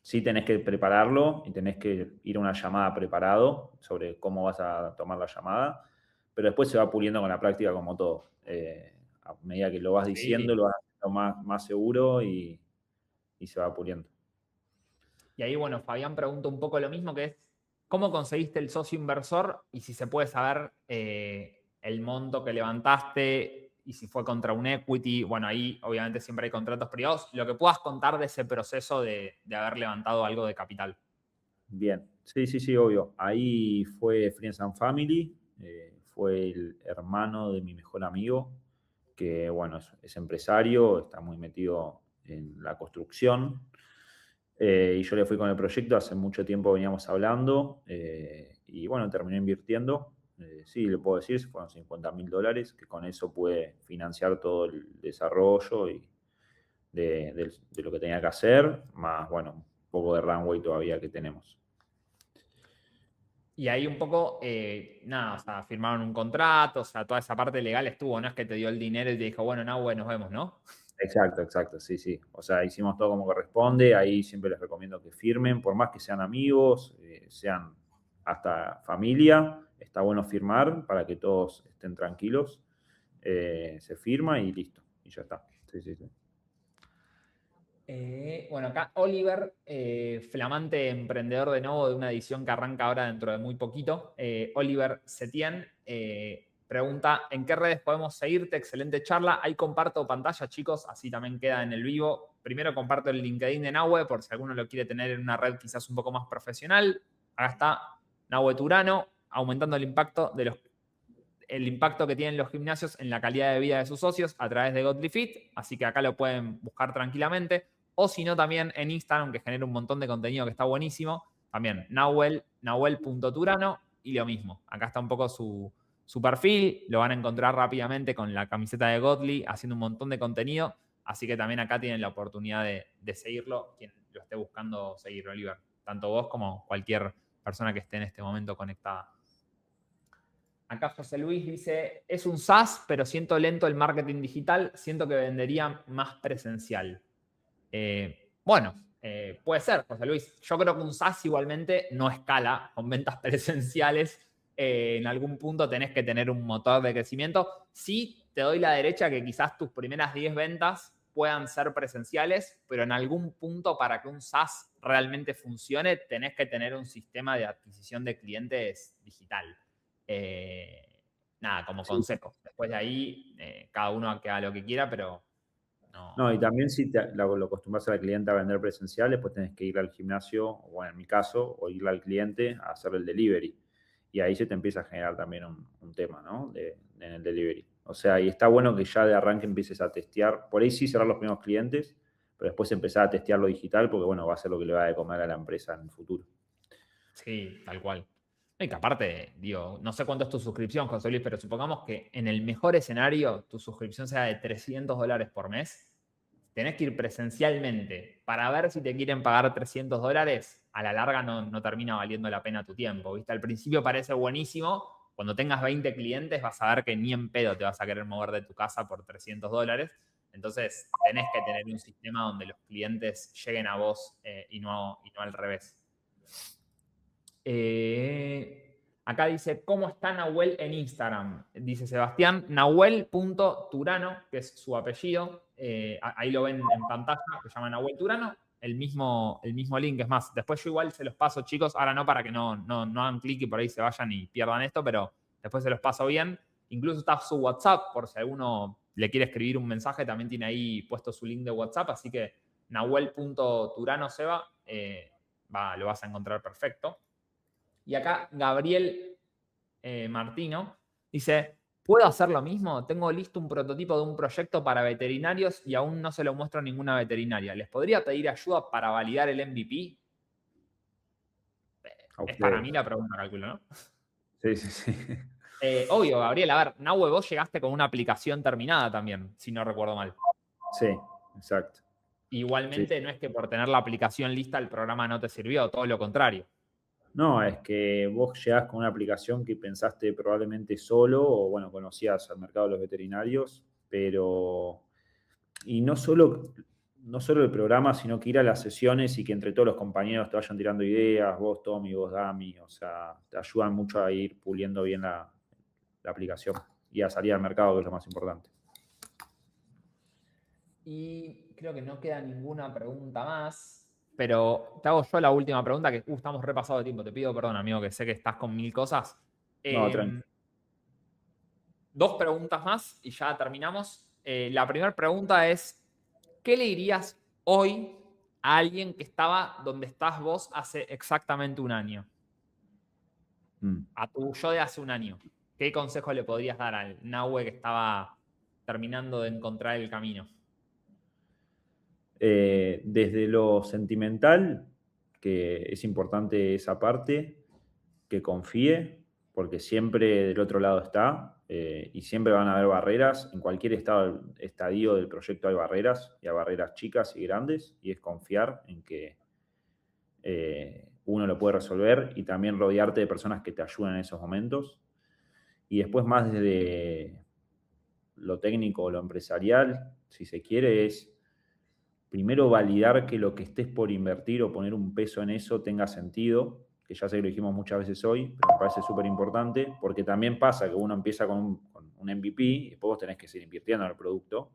Sí tenés que prepararlo y tenés que ir a una llamada preparado sobre cómo vas a tomar la llamada, pero después se va puliendo con la práctica como todo. A medida que lo vas diciendo, Sí. lo vas haciendo más seguro y se va puliendo. Y ahí, bueno, Fabián pregunta un poco lo mismo, que es, ¿cómo conseguiste el socio inversor? Y si se puede saber el monto que levantaste y si fue contra un equity. Bueno, ahí obviamente siempre hay contratos privados. Lo que puedas contar de ese proceso de haber levantado algo de capital. Bien, sí, obvio. Ahí fue Friends and Family, fue el hermano de mi mejor amigo, que bueno, es empresario, está muy metido en la construcción. Y yo le fui con el proyecto, hace mucho tiempo veníamos hablando, y bueno, terminó invirtiendo. Sí, le puedo decir, fueron $50.000, que con eso pude financiar todo el desarrollo y de lo que tenía que hacer, más bueno, un poco de runway todavía que tenemos. Y ahí un poco, nada, o sea, firmaron un contrato, o sea, toda esa parte legal estuvo, no es que te dio el dinero y te dijo, bueno, no, bueno, nos vemos, ¿no? Exacto, sí. O sea, hicimos todo como corresponde. Ahí siempre les recomiendo que firmen, por más que sean amigos, sean hasta familia. Está bueno firmar para que todos estén tranquilos. Se firma y listo. Y ya está. Sí. Bueno, acá Oliver, flamante emprendedor de nuevo de una edición que arranca ahora dentro de muy poquito. Oliver Setien pregunta, ¿en qué redes podemos seguirte? Excelente charla. Ahí comparto pantalla, chicos, así también queda en el vivo. Primero comparto el LinkedIn de Nahue, por si alguno lo quiere tener en una red quizás un poco más profesional. Acá está Nahue Turano, aumentando el impacto que tienen los gimnasios en la calidad de vida de sus socios a través de Godly Fit, así que acá lo pueden buscar tranquilamente, o si no también en Instagram, que genera un montón de contenido que está buenísimo, también nahuel.turano, y lo mismo, acá está un poco su perfil, lo van a encontrar rápidamente con la camiseta de Godly, haciendo un montón de contenido, así que también acá tienen la oportunidad de seguirlo, quien lo esté buscando seguir, Oliver, tanto vos como cualquier persona que esté en este momento conectada. Acá José Luis dice, es un SaaS, pero siento lento el marketing digital, siento que vendería más presencial. Puede ser, José Luis. Yo creo que un SaaS igualmente no escala con ventas presenciales. En algún punto tenés que tener un motor de crecimiento. Sí, te doy la derecha que quizás tus primeras 10 ventas puedan ser presenciales, pero en algún punto para que un SaaS realmente funcione, tenés que tener un sistema de adquisición de clientes digital. Nada, como Sí. consejo. Después de ahí, cada uno que haga lo que quiera, pero no. No, y también si lo acostumbras al cliente a vender presencial, después tenés que ir al gimnasio, o bueno, en mi caso, o ir al cliente a hacer el delivery. Y ahí se te empieza a generar también un tema, ¿no? En el delivery. O sea, y está bueno que ya de arranque empieces a testear, por ahí sí cerrar los primeros clientes, pero después empezar a testear lo digital, porque bueno, va a ser lo que le va a de comer a la empresa en el futuro. Sí, tal cual. Y que aparte, digo, no sé cuánto es tu suscripción, José Luis, pero supongamos que en el mejor escenario tu suscripción sea de $300 por mes. Tenés que ir presencialmente para ver si te quieren pagar $300. A la larga no termina valiendo la pena tu tiempo, ¿viste? Al principio parece buenísimo. Cuando tengas 20 clientes vas a ver que ni en pedo te vas a querer mover de tu casa por $300. Entonces tenés que tener un sistema donde los clientes lleguen a vos y no al revés. Acá dice, ¿cómo está Nahuel en Instagram? Dice Sebastián, nahuel.turano, que es su apellido. Ahí lo ven en pantalla, que se llama Nahuel Turano. El mismo link, es más. Después yo igual se los paso, chicos. Ahora no, para que no hagan clic y por ahí se vayan y pierdan esto, pero después se los paso bien. Incluso está su WhatsApp, por si alguno le quiere escribir un mensaje, también tiene ahí puesto su link de WhatsApp. Así que nahuel.turano, Seba, lo vas a encontrar perfecto. Y acá Gabriel Martino dice, ¿Puedo hacer lo mismo? Tengo listo un prototipo de un proyecto para veterinarios y aún no se lo muestro a ninguna veterinaria. ¿Les podría pedir ayuda para validar el MVP? A Es para mí ustedes. la pregunta, calculo, ¿no? Sí, sí, sí. Obvio, Gabriel, a ver, Nahue, vos llegaste con una aplicación terminada también, si no recuerdo mal. Sí, exacto. Sí. Igualmente, no es que por tener la aplicación lista el programa no te sirvió, todo lo contrario. No, es que vos llegás con una aplicación que pensaste probablemente solo, o bueno, conocías al mercado de los veterinarios, pero. Y no solo el programa, sino que ir a las sesiones y que entre todos los compañeros te vayan tirando ideas, vos Tommy, vos Dami, o sea, te ayudan mucho a ir puliendo bien la aplicación y a salir al mercado, que es lo más importante. Y creo que no queda ninguna pregunta más. Pero te hago yo la última pregunta, que estamos repasados de tiempo. Te pido perdón, amigo, que sé que estás con mil cosas. No, tranqui. Eh, Dos preguntas más y ya terminamos. La primera pregunta es, ¿qué le dirías hoy a alguien que estaba donde estás vos hace exactamente un año? Mm. A tu yo de hace un año. ¿Qué consejo le podrías dar al Nahue que estaba terminando de encontrar el camino? Desde lo sentimental, que es importante esa parte, que confíe, porque siempre del otro lado está, y siempre van a haber barreras. En cualquier estadio del proyecto hay barreras, y hay barreras chicas y grandes, y es confiar en que uno lo puede resolver y también rodearte de personas que te ayuden en esos momentos. Y después más desde lo técnico o lo empresarial, si se quiere, es primero validar que lo que estés por invertir o poner un peso en eso tenga sentido, que ya sé que lo dijimos muchas veces hoy, pero me parece súper importante, porque también pasa que uno empieza con un MVP y después vos tenés que seguir invirtiendo en el producto.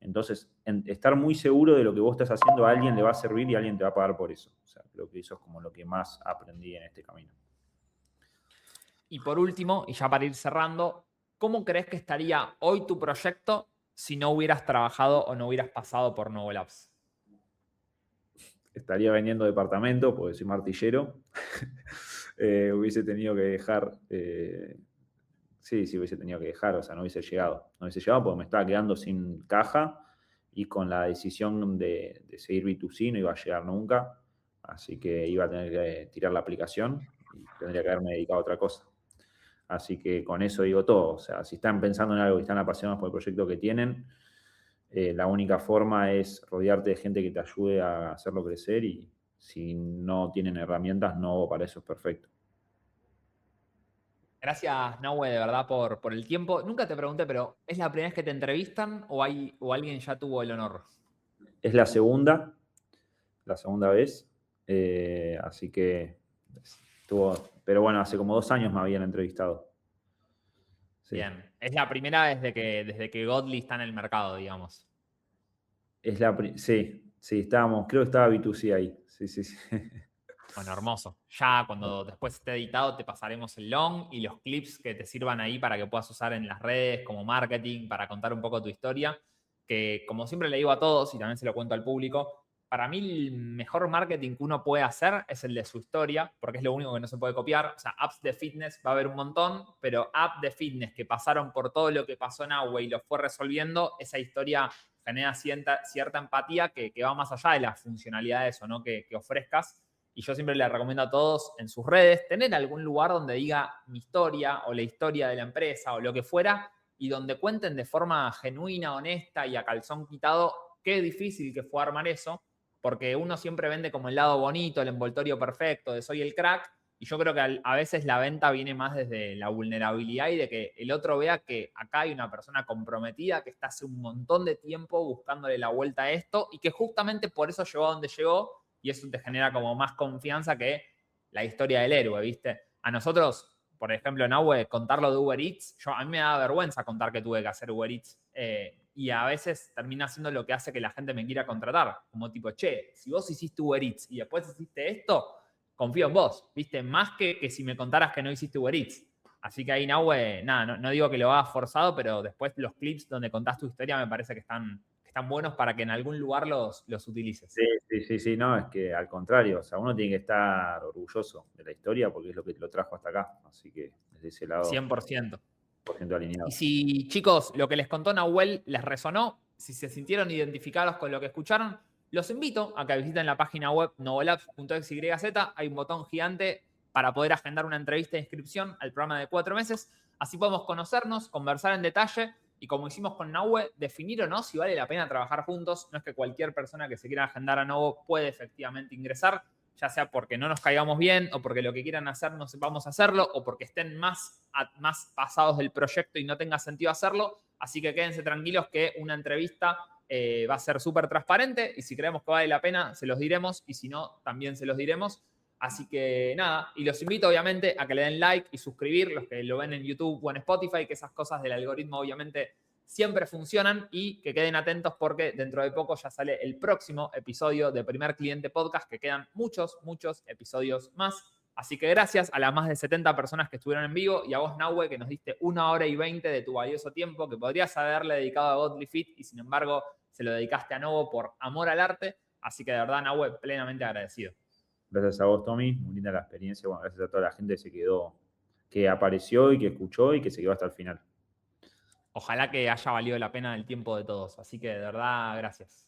Entonces, estar muy seguro de lo que vos estás haciendo a alguien le va a servir y alguien te va a pagar por eso. O sea, creo que eso es como lo que más aprendí en este camino. Y por último, y ya para ir cerrando, ¿cómo crees que estaría hoy tu proyecto si no hubieras trabajado o no hubieras pasado por Novo Labs? Estaría vendiendo departamento porque soy martillero. Hubiese tenido que dejar. Sí, hubiese tenido que dejar, o sea, no hubiese llegado. No hubiese llegado porque me estaba quedando sin caja y con la decisión de seguir B2C no iba a llegar nunca. Así que iba a tener que tirar la aplicación y tendría que haberme dedicado a otra cosa. Así que con eso digo todo. O sea, si están pensando en algo y están apasionados por el proyecto que tienen, la única forma es rodearte de gente que te ayude a hacerlo crecer y si no tienen herramientas, no, para eso es perfecto. Gracias, Nahue, de verdad, por el tiempo. Nunca te pregunté, pero ¿es la primera vez que te entrevistan o alguien ya tuvo el honor? Es la segunda vez, así que estuvo, pero bueno, hace como 2 años me habían entrevistado. Sí. Bien, es la primera desde que Godly está en el mercado, digamos. Sí, estábamos, creo que estaba B2C ahí. Sí, sí, sí. Bueno, hermoso. Ya cuando después esté editado te pasaremos el long y los clips que te sirvan ahí para que puedas usar en las redes como marketing, para contar un poco tu historia, que como siempre le digo a todos y también se lo cuento al público, para mí el mejor marketing que uno puede hacer es el de su historia, porque es lo único que no se puede copiar. O sea, apps de fitness va a haber un montón, pero apps de fitness que pasaron por todo lo que pasó en Agua y lo fue resolviendo, esa historia genera cierta empatía que va más allá de las funcionalidades o no que ofrezcas. Y yo siempre le recomiendo a todos en sus redes tener algún lugar donde diga mi historia o la historia de la empresa o lo que fuera y donde cuenten de forma genuina, honesta y a calzón quitado qué difícil que fue armar eso, porque uno siempre vende como el lado bonito, el envoltorio perfecto de soy el crack, y yo creo que a veces la venta viene más desde la vulnerabilidad y de que el otro vea que acá hay una persona comprometida que está hace un montón de tiempo buscándole la vuelta a esto y que justamente por eso llegó a donde llegó y eso te genera como más confianza que la historia del héroe, ¿viste? A nosotros, por ejemplo, en Aue, contarlo de Uber Eats, a mí me da vergüenza contar que tuve que hacer Uber Eats. Y a veces termina siendo lo que hace que la gente me quiera contratar. Como tipo, che, si vos hiciste Uber Eats y después hiciste esto, confío en vos, ¿viste? Más que si me contaras que no hiciste Uber Eats. Así que ahí Nahue, nada, no digo que lo hagas forzado, pero después los clips donde contás tu historia me parece que están buenos para que en algún lugar los utilices. Sí, sí, sí, sí, no, es que al contrario, o sea, uno tiene que estar orgulloso de la historia porque es lo que lo trajo hasta acá. Así que desde ese lado. 100%. 100% alineado. Y si, chicos, lo que les contó Nahuel les resonó, si se sintieron identificados con lo que escucharon, los invito a que visiten la página web novolabs.xyz. Hay un botón gigante para poder agendar una entrevista de inscripción al programa de 4 meses. Así podemos conocernos, conversar en detalle y, como hicimos con Nahue, definir o no si vale la pena trabajar juntos. No es que cualquier persona que se quiera agendar a Novo puede efectivamente ingresar, ya sea porque no nos caigamos bien o porque lo que quieran hacer no sepamos hacerlo o porque estén más pasados del proyecto y no tenga sentido hacerlo. Así que quédense tranquilos que una entrevista va a ser súper transparente y si creemos que vale la pena se los diremos y si no también se los diremos. Así que nada, y los invito obviamente a que le den like y suscribir, los que lo ven en YouTube o en Spotify, que esas cosas del algoritmo obviamente siempre funcionan y que queden atentos porque dentro de poco ya sale el próximo episodio de Primer Cliente Podcast, que quedan muchos episodios más. Así que gracias a las más de 70 personas que estuvieron en vivo y a vos, Nahue, que nos diste 1 hora y 20 de tu valioso tiempo que podrías haberle dedicado a Godly Fit y sin embargo se lo dedicaste a Novo por amor al arte. Así que de verdad, Nahue, plenamente agradecido. Gracias a vos, Tommy. Muy linda la experiencia. Bueno, gracias a toda la gente que apareció y que escuchó y que se quedó hasta el final. Ojalá que haya valido la pena el tiempo de todos. Así que de verdad, gracias.